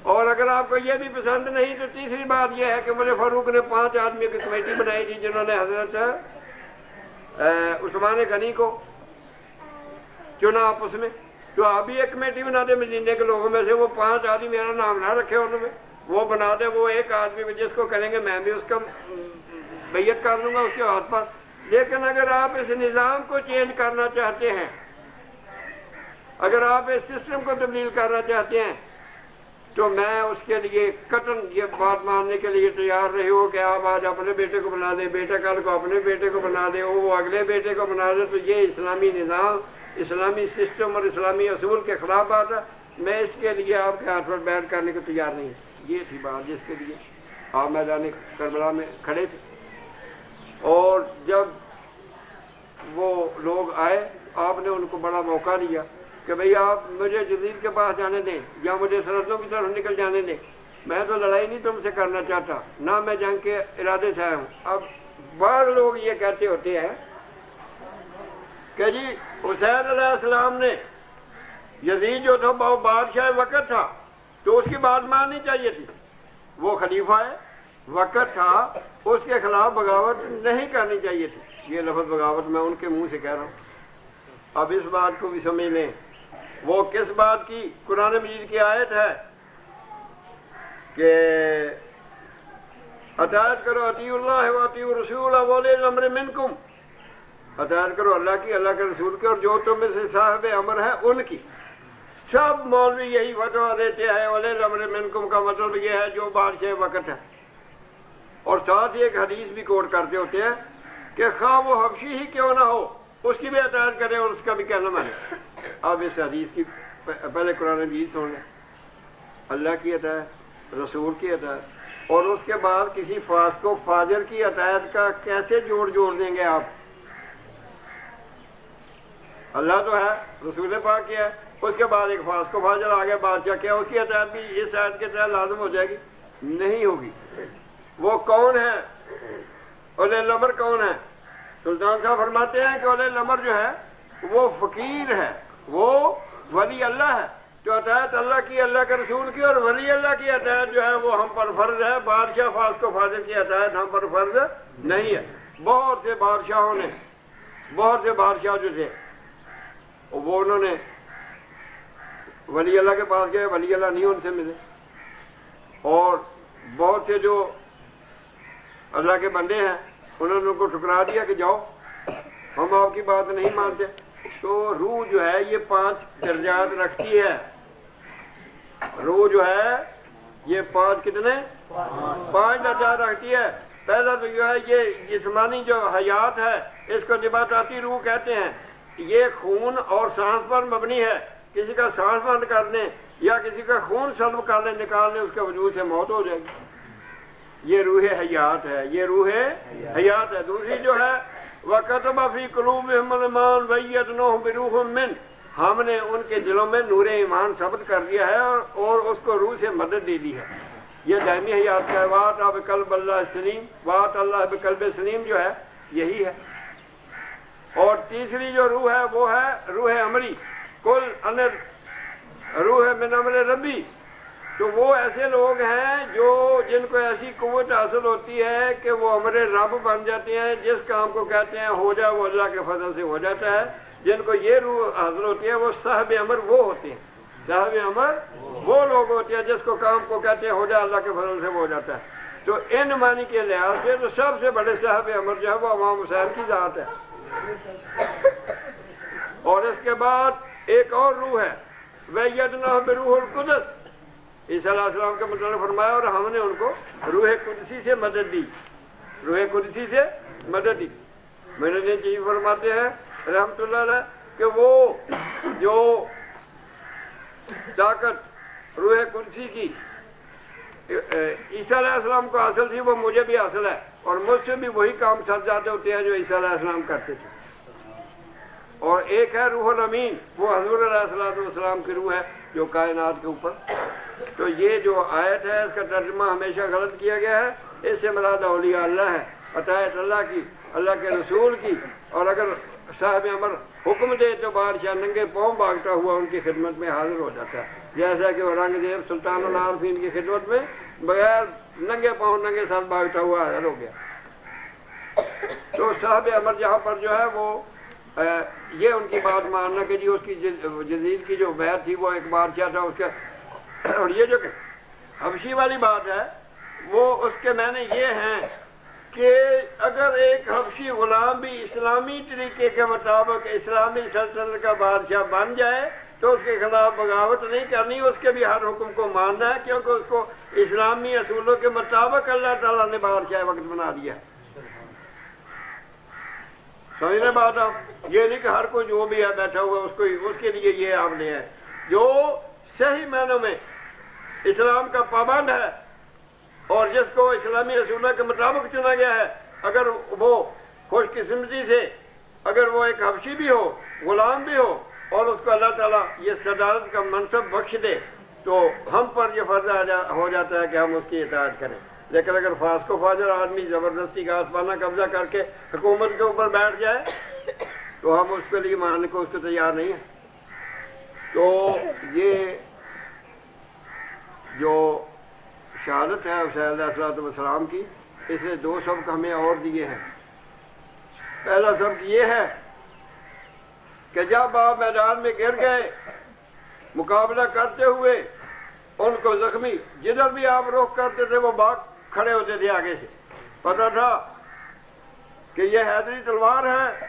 [SPEAKER 1] اور اگر آپ کو یہ بھی پسند نہیں تو تیسری بات یہ ہے کہ عمر فاروق نے 5 آدمیوں کی کمیٹی بنائی تھی جنہوں نے حضرت عثمان غنی کو چنا آپس میں. تو آپ بھی ایک کمیٹی بنا دیں مدینے کے لوگوں میں سے، وہ 5 آدمی میرا نام نہ رکھے انہوں میں، وہ بنا دے، وہ ایک آدمی جس کو کریں گے میں بھی اس کا بیعت کر لوں گا اس کے ہاتھ پر. لیکن اگر آپ اس نظام کو چینج کرنا چاہتے ہیں، اگر آپ اس سسٹم کو تبدیل کرنا چاہتے ہیں، تو میں اس کے لیے قطعاً یہ بات ماننے کے لیے تیار رہی ہوں کہ آپ آج اپنے بیٹے کو بنا دیں، بیٹا کل کو اپنے بیٹے کو بنا دیں، وہ اگلے بیٹے کو بنا دیں. تو یہ اسلامی نظام، اسلامی سسٹم اور اسلامی اصول کے خلاف بات ہے. میں اس کے لیے آپ کے ہاتھ پر بیعت کرنے کو تیار نہیں. یہ تھی بات جس کے لیے آپ میدان کربلا میں کھڑے تھے. اور جب وہ لوگ آئے آپ نے ان کو بڑا موقع دیا کہ بھئی آپ مجھے یزید کے پاس جانے دیں یا مجھے سرحدوں کی طرف نکل جانے دیں، میں تو لڑائی نہیں تم سے کرنا چاہتا، نہ میں جنگ کے ارادے سے آیا ہوں. اب بعض لوگ یہ کہتے ہوتے ہیں کہ جی حسین علیہ السلام نے، یزید جو تھا بادشاہ وقت تھا تو اس کی بات ماننی چاہیے تھی، وہ خلیفہ ہے، وقت تھا، اس کے خلاف بغاوت نہیں کرنی چاہیے تھی. یہ لفظ بغاوت میں ان کے منہ سے کہہ رہا ہوں. اب اس بات کو بھی سمجھ لیں، وہ کس بات کی قرآن مجید کی آیت ہے کہ اطاعت کرو اطیعوا اللہ و اطیعوا الرسول واولی الامر منکم، اطاعت کرو اللہ کی، اللہ کے رسول کی، اور جو تم میں سے صاحب امر ہے ان کی. سب مولوی یہی فتویٰ دیتے ہیں اولی الامر منکم کا مطلب یہ ہے جو بادشاہ وقت ہے. اور ساتھ ہی ایک حدیث بھی کوٹ کرتے ہوتے ہیں کہ خواہ وہ حبشی ہی کیوں نہ ہو اس کی بھی اطاعت کریں اور اس کا بھی کہنا مانے. اب اس حدیث کی پہلے قرآن مجید سن لیں، اللہ کی اطاعت، رسول کی اطاعت، اور اس کے بعد کسی فاسق و فاجر کی اطاعت کا کیسے جوڑ دیں گے آپ؟ اللہ تو ہے، رسول پاک کیا ہے، اس کے بعد ایک فاسق و فاجر آگے بادشاہ کیا، اس کی اطاعت بھی اس آیت کے تحت لازم ہو جائے گی؟ نہیں ہوگی. وہ کون ہے اولی الامر؟ کون ہے؟ سلطان صاحب فرماتے ہیں کہ اولی الامر جو ہے وہ فقیر ہے، وہ ولی اللہ ہے. تو اطاعت اللہ کی، اللہ کے رسول کی، اور ولی اللہ کی اطاعت جو ہے وہ ہم پر فرض ہے. بادشاہ فاسق و فاجر کی اطاعت ہم پر فرض نہیں ہے. بہت سے بادشاہوں نے، بہت سے بادشاہ جو تھے وہ انہوں نے ولی اللہ کے پاس گئے، ولی اللہ نہیں ان سے ملے. اور بہت سے جو اللہ کے بندے ہیں انہوں نے ان کو ٹھکرا دیا کہ جاؤ ہم آپ کی بات نہیں مانتے. تو روح جو ہے یہ 5 درجات رکھتی ہے. روح جو ہے یہ 5 کتنے؟ 5 درجات رکھتی ہے. پہلا تو جو ہے یہ جسمانی جو حیات ہے اس کو نباتاتی روح کہتے ہیں. یہ خون اور سانس پر مبنی ہے. کسی کا سانس بند کر دیں یا کسی کا خون سلب کر لیں، نکال لیں، اس کے وجود سے موت ہو جائے گی. یہ روح حیات ہے، یہ روح حیات ہے. دوسری جو ہے وَكَتَبَ فِي قُلُوبِهِمُ الْإِيمَانَ وَأَيَّدْنَاهُم بِرُوحٍ مِّنْهُ، ہم نے ان کے دلوں میں نور ایمان ثبت کر دیا ہے اور اس کو روح سے مدد دے دی ہے. یہ دائمی حیات کا ہے. وَأَتَى بِقَلْبِ اللَّهِ السَّلِيمِ، وَأَتَى اللَّهُ بِقَلْبِ السَّلِيمِ جو ہے یہی ہے. اور تیسری جو روح ہے وہ ہے روح امری. کل روح من امر ربی، تو وہ ایسے لوگ ہیں جو جن کو ایسی قوت حاصل ہوتی ہے کہ وہ امر رب بن جاتے ہیں، جس کام کو کہتے ہیں ہو جائے وہ اللہ کے فضل سے ہو جاتا ہے۔ جن کو یہ روح حاصل ہوتی ہے وہ صاحب امر وہ ہوتے ہیں، صاحب امر وہ لوگ ہوتے ہیں جس کو کام کو کہتے ہیں ہو جائے اللہ کے فضل سے وہ ہو جاتا ہے۔ تو ان معنی کے لحاظ سے تو سب سے بڑے صاحب امر جو ہے وہ امام حسین کی ذات ہے۔ اور اس کے بعد ایک اور روح ہے، وَأَيَّدْنَاهُ بِرُوحِ الْقُدُسِ، عیسیٰ علیہ السلام کے متعلق فرمایا اور ہم نے ان کو روح قدسی سے مدد دی، روح قدسی سے مدد دی۔ میرے دین چیز فرماتے ہیں رحمت اللہ علیہ کہ وہ جو طاقت روح قدسی کی عیسیٰ علیہ السلام کو حاصل تھی وہ مجھے بھی حاصل ہے، اور مجھ سے بھی وہی کام سر جاتے ہوتے ہیں جو عیسیٰ علیہ السلام کرتے تھے۔ اور ایک ہے روح الامین، وہ حضور علیہ السلام کی روح ہے جو کائنات کے اوپر۔ تو یہ جو آیت ہے اس کا ترجمہ ہمیشہ غلط کیا گیا ہے، اس سے مراد اولیاء اللہ ہے، اطاعت اللہ کی، اللہ کے رسول کی، اور اگر صاحب امر حکم دے تو بادشاہ ننگے پاؤں بھاگتا ہوا ان کی خدمت میں حاضر ہو جاتا ہے، جیسا کہ اورنگزیب سلطان العارفین کی خدمت میں بغیر ننگے پاؤں ننگے سر بھاگتا ہوا حاضر ہو گیا۔ تو صاحب امر جہاں پر جو ہے وہ یہ ان کی بات ماننا کہ جی اس کی جزید کی جو بیعت تھی وہ ایک بادشاہ تھا اس کا، اور یہ جو حبشی والی بات ہے وہ اس کے معنی یہ ہیں کہ اگر ایک حبشی غلام بھی اسلامی طریقے کے مطابق اسلامی سلطنت کا بادشاہ بن جائے تو اس کے خلاف بغاوت نہیں کرنی، اس کے بھی ہر حکم کو ماننا ہے، کیونکہ اس کو اسلامی اصولوں کے مطابق اللہ تعالیٰ نے بادشاہ وقت بنا دیا۔ سمجھنے بات آپ، یہ نہیں کہ ہر کوئی جو بھی ہے بیٹھا ہوا اس کے لیے یہ عمل ہے۔ جو صحیح معنوں میں اسلام کا پابند ہے اور جس کو اسلامی اصولوں کے مطابق چنا گیا ہے، اگر وہ خوش قسمتی سے اگر وہ ایک حبشی بھی ہو، غلام بھی ہو، اور اس کو اللہ تعالیٰ یہ صدارت کا منصب بخش دے تو ہم پر یہ فرض ہو جاتا ہے کہ ہم اس کی اطاعت کریں۔ لیکن اگر فاسق و فاجر آدمی زبردستی کا آسمانہ قبضہ کر کے حکومت کے اوپر بیٹھ جائے تو ہم اس کے لیے ماننے کو اس کو تیار نہیں ہیں۔ تو یہ جو شہادت ہے حسین علیہ السلام کی، اس نے دو سبق ہمیں اور دیے ہیں۔ پہلا سبق یہ ہے کہ جب آپ میدان میں گر گئے مقابلہ کرتے ہوئے ان کو زخمی، جدھر بھی آپ رخ کرتے تھے وہ بھاگ کھڑے ہوتے تھے آگے سے، پتہ تھا کہ یہ حیدری تلوار ہے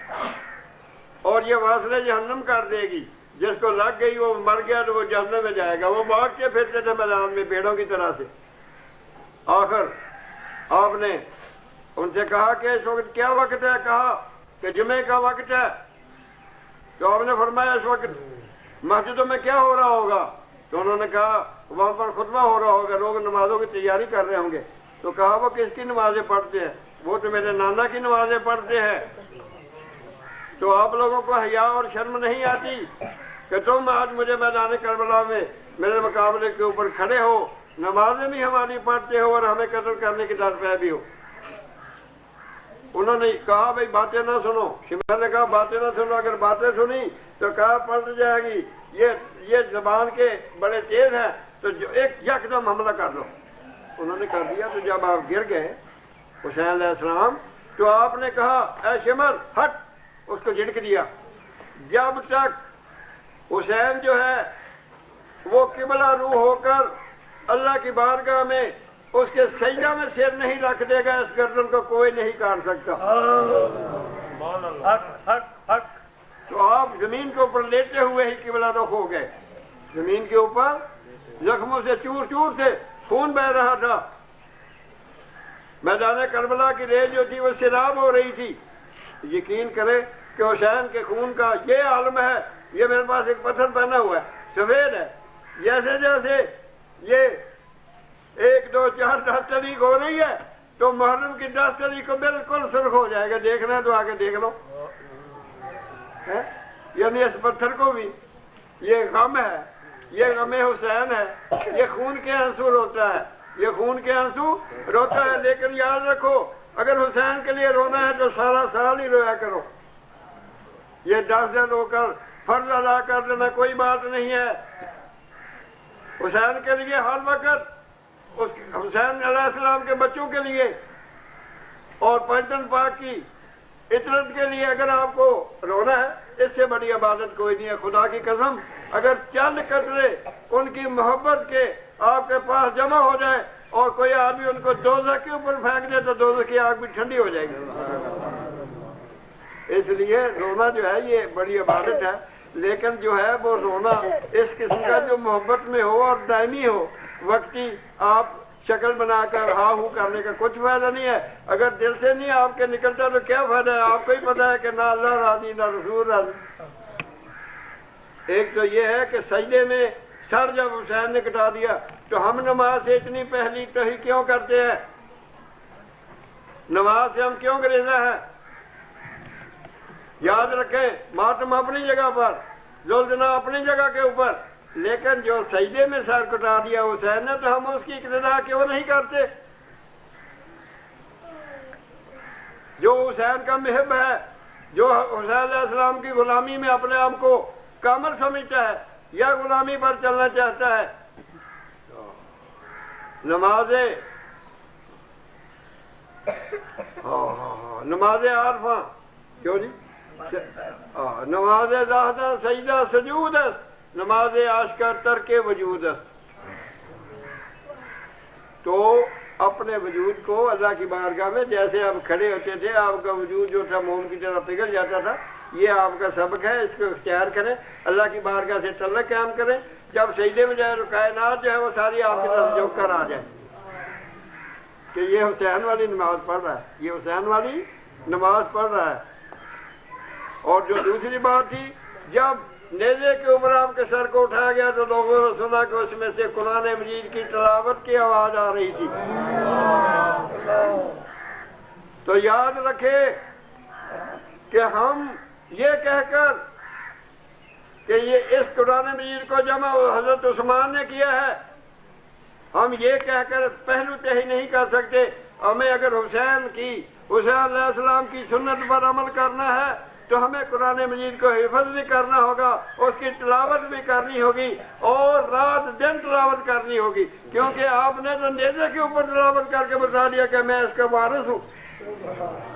[SPEAKER 1] اور یہ واصلے جہنم کر دے گی، جس کو لگ گئی وہ مر گیا تو وہ جہنم میں جائے گا۔ وہ بھاگتے پھرتے تھے میدان میں بھیڑوں کی طرح سے۔ آخر آپ نے ان سے کہا کہ اس وقت کیا وقت ہے؟ کہا کہ جمعے کا وقت ہے۔ تو آپ نے فرمایا اس وقت مسجدوں میں کیا ہو رہا ہوگا؟ تو انہوں نے کہا وہاں پر خطبہ ہو رہا ہوگا، لوگ نمازوں کی تیاری کر رہے ہوں گے۔ تو کہا وہ کس کی نمازیں پڑھتے ہیں؟ وہ تو میرے نانا کی نمازیں پڑھتے ہیں۔ تو آپ لوگوں کو حیا اور شرم نہیں آتی کہ تم آج مجھے میدان کربلا میں میرے مقابلے کے اوپر کھڑے ہو، نمازیں بھی ہماری پڑھتے ہو اور ہمیں قتل کرنے کی ڈر پہ بھی ہو؟ انہوں نے کہا بھائی باتیں نہ سنو، شمر نے کہا باتیں نہ سنو، اگر باتیں سنی تو کہا پلٹ جائے گی، یہ زبان کے بڑے تیز ہیں، تو ایک یکدم حملہ کر دو۔ انہوں نے کر دیا۔ تو جب آپ گر گئے حسین علیہ السلام تو آپ نے کہا اے شمر ہٹ، اس کو جھڑک دیا۔ جب تک حسین جو ہے وہ قبلہ روح ہو کر اللہ کی بارگاہ میں اس کے سجدہ میں سر نہیں رکھ دے گا، اس گردن کو کوئی نہیں کاٹ سکتا۔ تو آپ زمین کے اوپر لیٹے ہوئے ہی قبلہ رخ ہو گئے۔ زمین کے اوپر زخموں سے چور چور سے خون بہ رہا تھا، میدان کربلا کی ریل جو تھی وہ سیراب ہو رہی تھی۔ یقین کرے کہ حسین کے خون کا یہ عالم ہے۔ یہ میرے پاس ایک پتھر پہنا ہوا ہے، سفید ہے، جیسے جیسے یہ 1 2 4 10 تاریخ ہو رہی ہے تو محرم کی 10 تاریخ کو بالکل سرخ ہو جائے گا۔ دیکھنا ہے تو آگے دیکھ لو۔ یعنی اس پتھر کو بھی یہ غم ہے، یہ غم حسین ہے، یہ خون کے آنسو روتا ہے، یہ خون کے آنسو روتا ہے۔ لیکن یاد رکھو اگر حسین کے لیے رونا ہے تو سارا سال ہی رویا کرو۔ یہ 10 دن ہو کر فرض ادا کر دینا کوئی بات نہیں ہے۔ حسین کے لیے ہر وقت اس حسین علیہ السلام کے بچوں کے لیے اور پنجتن پاک کی عطرت کے لیے اگر آپ کو رونا ہے، اس سے بڑی عبادت کوئی نہیں ہے۔ خدا کی قسم، اگر چند قطرے ان کی محبت کے آپ کے پاس جمع ہو جائے اور کوئی آدمی ان کو دوزخ کے اوپر پھینک دے تو دوزخ کی آگ بھی ٹھنڈی ہو جائے گی۔ اس لیے رونا جو ہے یہ بڑی عبادت ہے، لیکن جو ہے وہ رونا اس قسم کا جو محبت میں ہو اور دائمی ہو، وقتی آپ شکل بنا کر ہاں ہوں کرنے کا کچھ فائدہ نہیں ہے۔ اگر دل سے نہیں آپ کے نکلتا تو کیا فائدہ ہے؟ آپ کو ہی پتا ہے کہ نہ اللہ راضی نہ رسول راضی۔ ایک تو یہ ہے کہ سجدے میں سر جب حسین نے کٹا دیا تو ہم نماز سے اتنی پہلی تہی کیوں کرتے ہیں؟ نماز سے ہم کیوں گریزہ ہیں؟ یاد رکھیں، ماتم اپنی جگہ پر، زلزلہ اپنی جگہ کے اوپر، لیکن جو سجدے میں سر کٹا دیا حسین نے تو ہم اس کی اقتدا کیوں نہیں کرتے؟ جو حسین کا محب ہے، جو حسین علیہ السلام کی غلامی میں اپنے آپ کو کامل سمجھتا ہے یا غلامی پر چلنا چاہتا ہے، نمازیں نماز عارفہ کیوں جی، نماز زاہدہ سجدہ سجود است، نماز عاشقہ ترک وجود است۔ تو اپنے وجود کو اللہ کی بارگاہ میں جیسے آپ کھڑے ہوتے تھے، آپ کا وجود جو تھا موم کی طرح پگھل جاتا تھا، یہ آپ کا سبق ہے، اس کو اختیار کریں، اللہ کی بارگاہ سے تعلق قائم کریں۔ جب سجدے میں جائے تو کائنات جو ہے وہ ساری آپ کی طرف جھک کر آ جائے کہ یہ حسین والی نماز پڑھ رہا ہے، یہ حسین والی نماز پڑھ رہا ہے۔ اور جو دوسری بات تھی، جب نیزے کے اوپر آپ کے سر کو اٹھایا گیا تو لوگوں نے سنا کہ اس میں سے قرآن مجید کی تلاوت کی آواز آ رہی تھی۔ تو یاد رکھے کہ ہم یہ کہہ کر کہ یہ اس قرآن مجید کو جمع حضرت عثمان نے کیا ہے، ہم یہ کہہ کر پہلو تہی نہیں کر سکتے۔ ہمیں اگر حسین علیہ السلام کی سنت پر عمل کرنا ہے تو ہمیں قرآن مجید کو حفظ بھی کرنا ہوگا، اس کی تلاوت بھی کرنی ہوگی اور رات دن تلاوت کرنی ہوگی، کیونکہ آپ نے تو نیزے کے اوپر تلاوت کر کے بتا دیا کہ میں اس کا وارث ہوں،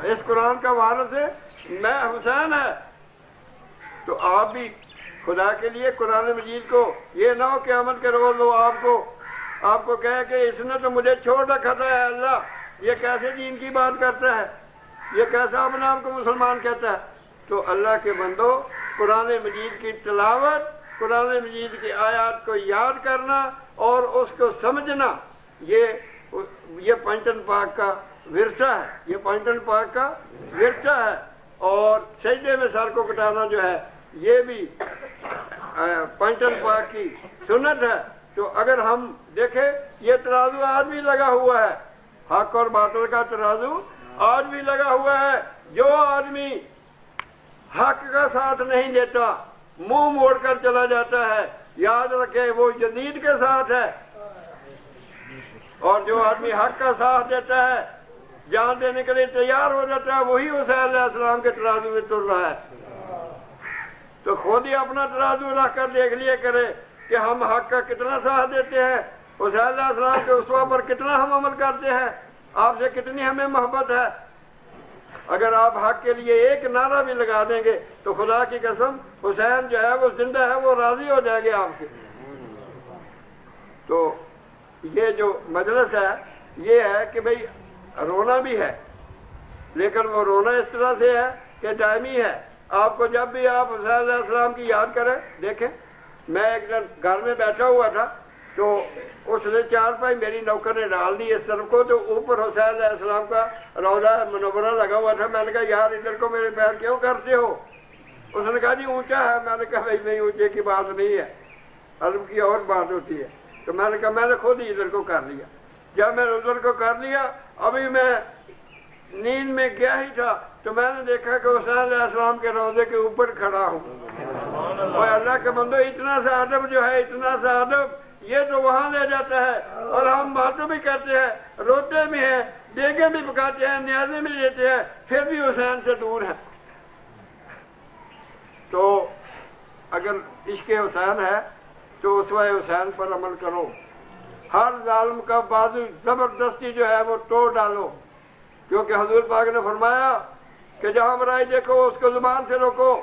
[SPEAKER 1] اس قرآن کا وارث ہے میں حسین ہے۔ تو آپ بھی خدا کے لیے قرآن مجید کو یہ نہ ہو کہ عمل کے روز لو آپ کو کہے کہ اس نے تو مجھے چھوڑ رکھا تھا، ہے اللہ یہ کیسے دین کی بات کرتا ہے، یہ کیسا اپنے آپ کو مسلمان کہتا ہے۔ تو اللہ کے بندو، قرآن مجید کی تلاوت، قرآن مجید کی آیات کو یاد کرنا اور اس کو سمجھنا، یہ پنجتن پاک کا ورثہ ہے، یہ پنجتن پاک کا ورثہ ہے۔ اور سجدے میں سر کو کٹانا جو ہے یہ بھی پنجتن پاک کی سنت ہے۔ تو اگر ہم دیکھیں یہ ترازو آج بھی لگا ہوا ہے، حق اور باطل کا ترازو آج بھی لگا ہوا ہے۔ جو آدمی حق کا ساتھ نہیں دیتا، منہ موڑ کر چلا جاتا ہے، یاد رکھے وہ یزید کے ساتھ ہے، اور جو آدمی حق کا ساتھ دیتا ہے، جان دینے کے لیے تیار ہو جاتا ہے، وہی حسین علیہ السلام کے ترازو میں تل رہا ہے۔ تو خود ہی اپنا ترازو رکھ کر دیکھ لیا کرے کہ ہم حق کا کتنا ساتھ دیتے ہیں، حسین علیہ السلام کے اسوہ پر کتنا ہم عمل کرتے ہیں، آپ سے کتنی ہمیں محبت ہے۔ اگر آپ حق کے لیے ایک نعرہ بھی لگا دیں گے تو خدا کی قسم حسین جو ہے وہ زندہ ہے، وہ راضی ہو جائے گے آپ سے۔ تو یہ جو مجلس ہے یہ ہے کہ بھئی رونا بھی ہے، لیکن وہ رونا اس طرح سے ہے کہ دائمی ہے۔ آپ کو جب بھی آپ حسین علیہ السلام کی یاد کریں، دیکھیں میں ایک دن گھر میں بیٹھا ہوا تھا تو اس نے چارپائی میری نوکر نے ڈال دی اس طرف کو، تو اوپر حسین علیہ السلام کا روضہ منورہ لگا ہوا تھا۔ میں نے کہا یار ادھر کو میرے پیر کیوں کرتے ہو؟ اس نے کہا جی اونچا ہے۔ میں نے کہا بھائی نہیں، اونچے کی بات نہیں ہے، عرب کی اور بات ہوتی ہے۔ تو میں نے کہا میں نے خود ہی ادھر کو کر لیا۔ جب میں نے ادھر کو کر لیا، ابھی میں نیند میں گیا ہی تھا تو میں نے دیکھا کہ حسین علیہ السلام کے روضے کے اوپر کھڑا ہوں۔ اور اللہ کے بندو، اتنا سا ادب جو ہے، اتنا سا ادب یہ تو وہاں لے جاتا ہے، اور ہم باتوں بھی کرتے ہیں، روتے بھی ہیں، دیگیں بھی پکاتے ہیں، نیازیں بھی لیتے ہیں، پھر بھی حسین سے دور ہیں۔ تو اگر عشق حسین ہے تو اسوہ حسین پر عمل کرو، ہر ظالم کا بازو زبردستی جو ہے وہ توڑ ڈالو، کیونکہ حضور پاک نے فرمایا کہ جہاں برائی دیکھو اس کو زبان سے روکو،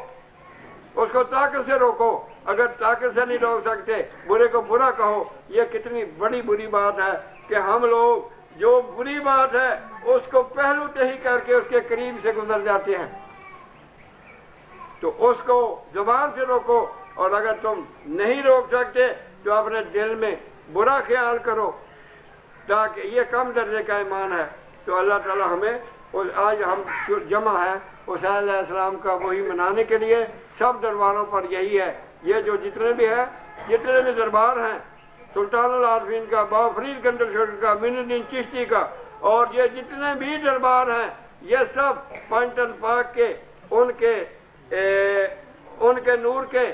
[SPEAKER 1] اس کو طاقت سے روکو، اگر طاقت سے نہیں روک سکتے برے کو برا کہو۔ یہ کتنی بڑی بری بات ہے کہ ہم لوگ جو بری بات ہے اس کو پہلو تہی کر کے اس کے قریب سے گزر جاتے ہیں۔ تو اس کو زبان سے روکو، اور اگر تم نہیں روک سکتے تو اپنے دل میں برا خیال کرو، تاکہ یہ کم درجے کا ایمان ہے۔ تو اللہ تعالی ہمیں، آج ہم جمع ہے حسین علیہ السلام کا وہی منانے کے لیے، سب درباروں پر یہی ہے، یہ جو جتنے بھی ہیں، جتنے بھی دربار ہیں، سلطان العارفین کا، بابا فرید گنڈر شوقی کا، معین الدین چشتی کا، اور یہ جتنے بھی دربار ہیں، یہ سب پنجتن پاک کے ان کے نور کے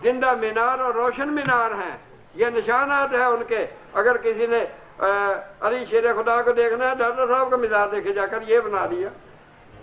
[SPEAKER 1] زندہ مینار اور روشن مینار ہیں، یہ نشانات ہیں ان کے۔ اگر کسی نے علی شیر خدا کو دیکھنا ہے، ڈاکٹر صاحب کا مزار دیکھے جا کر، یہ بنا دیا۔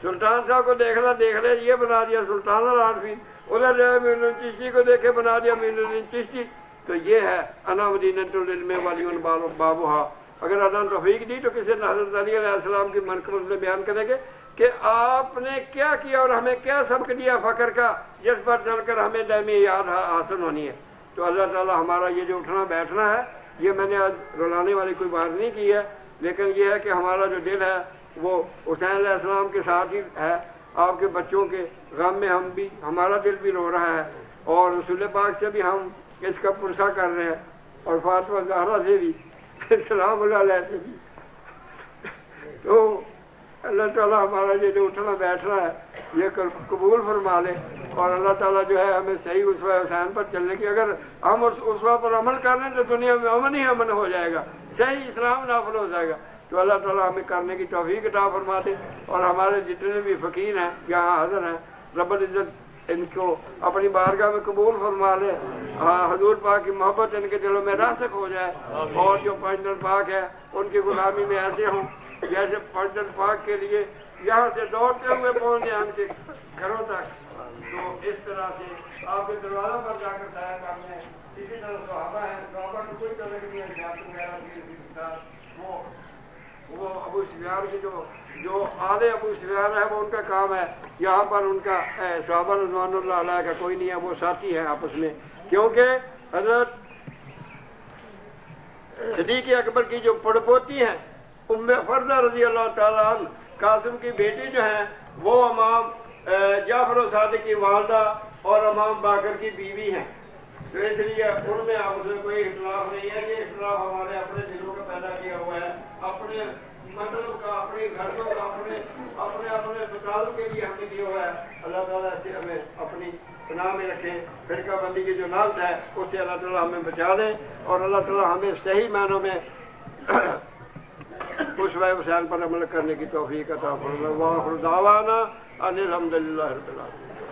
[SPEAKER 1] سلطان صاحب کو دیکھنا دیکھ لے، یہ بنا دیا سلطان العارفین۔ ادھر جو ہے معین الدین چشتی کو دیکھے، بنا دیا معین الدین چشتی۔ تو یہ ہے انا مدینۃ العلم ولی بابھا۔ اگر اللہ نے توفیق دی تو کسی نے حضرت علی علیہ السلام کی منقبت میں بیان کریں گے کہ آپ نے کیا کیا اور ہمیں کیا سبق دیا فخر کا، جس پر چل کر ہمیں دائمی یاد حاصل ہونی ہے۔ تو اللہ تعالیٰ ہمارا یہ جو اٹھنا بیٹھنا ہے، یہ میں نے آج رلانے والی کوئی بات نہیں کی ہے، لیکن یہ ہے کہ ہمارا جو دل ہے وہ حسین علیہ السلام کے ساتھ ہی ہے۔ آپ کے بچوں کے غم میں ہمارا دل بھی رو رہا ہے، اور رسول پاک سے بھی ہم اس کا پرسہ کر رہے ہیں، اور فاطمہ زہرا سے بھی، سلام اللہ علیہ سے بھی۔ تو اللہ تعالیٰ ہمارا یہ جو اٹھنا بیٹھنا ہے یہ قبول فرما لے، اور اللہ تعالیٰ جو ہے ہمیں صحیح اسوہ حسین پر چلنے کی، اگر ہم اس اسوہ پر عمل کر لیں تو دنیا میں امن ہی امن ہو جائے گا، صحیح اسلام نافذ ہو جائے گا۔ تو اللہ تعالیٰ ہمیں کرنے کی توفیق عطا فرما دے، اور ہمارے جتنے بھی فقیر ہیں یہاں حاضر ہیں، رب العزت ان کو اپنی بارگاہ میں قبول فرما لے، حضور پاک کی محبت ان کے دلوں میں راسخ ہو جائے، اور جو پنجتن پاک ہے ان کی غلامی میں ایسے ہوں جیسے پنجتن پاک کے لیے یہاں سے دوڑتے ہوئے پہنچ جائیں ان کے گھروں تک۔ تو اس طرح سے آپ کے دروازوں پر جا کر سایہ کرنے، اسی طرح صحابہ ہیں، صحابہ کی کوئی طرح کی وہ ابو سفیان کی جو آلے ابو سفیان ہے وہ ان کا کام ہے، یہاں پر ان کا صحابہ رضوان اللہ علیہ کا کوئی نہیں ہے، وہ ساتھی ہیں آپس میں، کیونکہ حضرت صدیق اکبر کی جو پڑپوتی ہیں ام فردہ رضی اللہ تعالیٰ عنہ، قاسم کی بیٹی جو ہیں وہ امام جعفر و صادق کی والدہ اور امام باقر کی بیوی ہیں، تو اس لیے ان میں آپس میں کوئی اختلاف نہیں ہے۔ یہ اختلاف ہمارے اپنے دلوں کا پیدا کیا ہوا ہے، اپنے مطلب کا، اپنے گھروں کا، اپنے بچاؤ کے لیے ہم نے کیا ہوا ہے۔ اللہ تعالیٰ سے ہمیں اپنی پناہ میں رکھے، فرقہ بندی کی جو لعنت ہے اس سے اللہ تعالیٰ ہمیں بچا دے، اور اللہ تعالیٰ ہمیں صحیح معنوں میں اسوہ حسین پر عمل کرنے کی توفیق عطا فرمائے۔ وآخر دعوانا ان الحمد للہ رب العالمین۔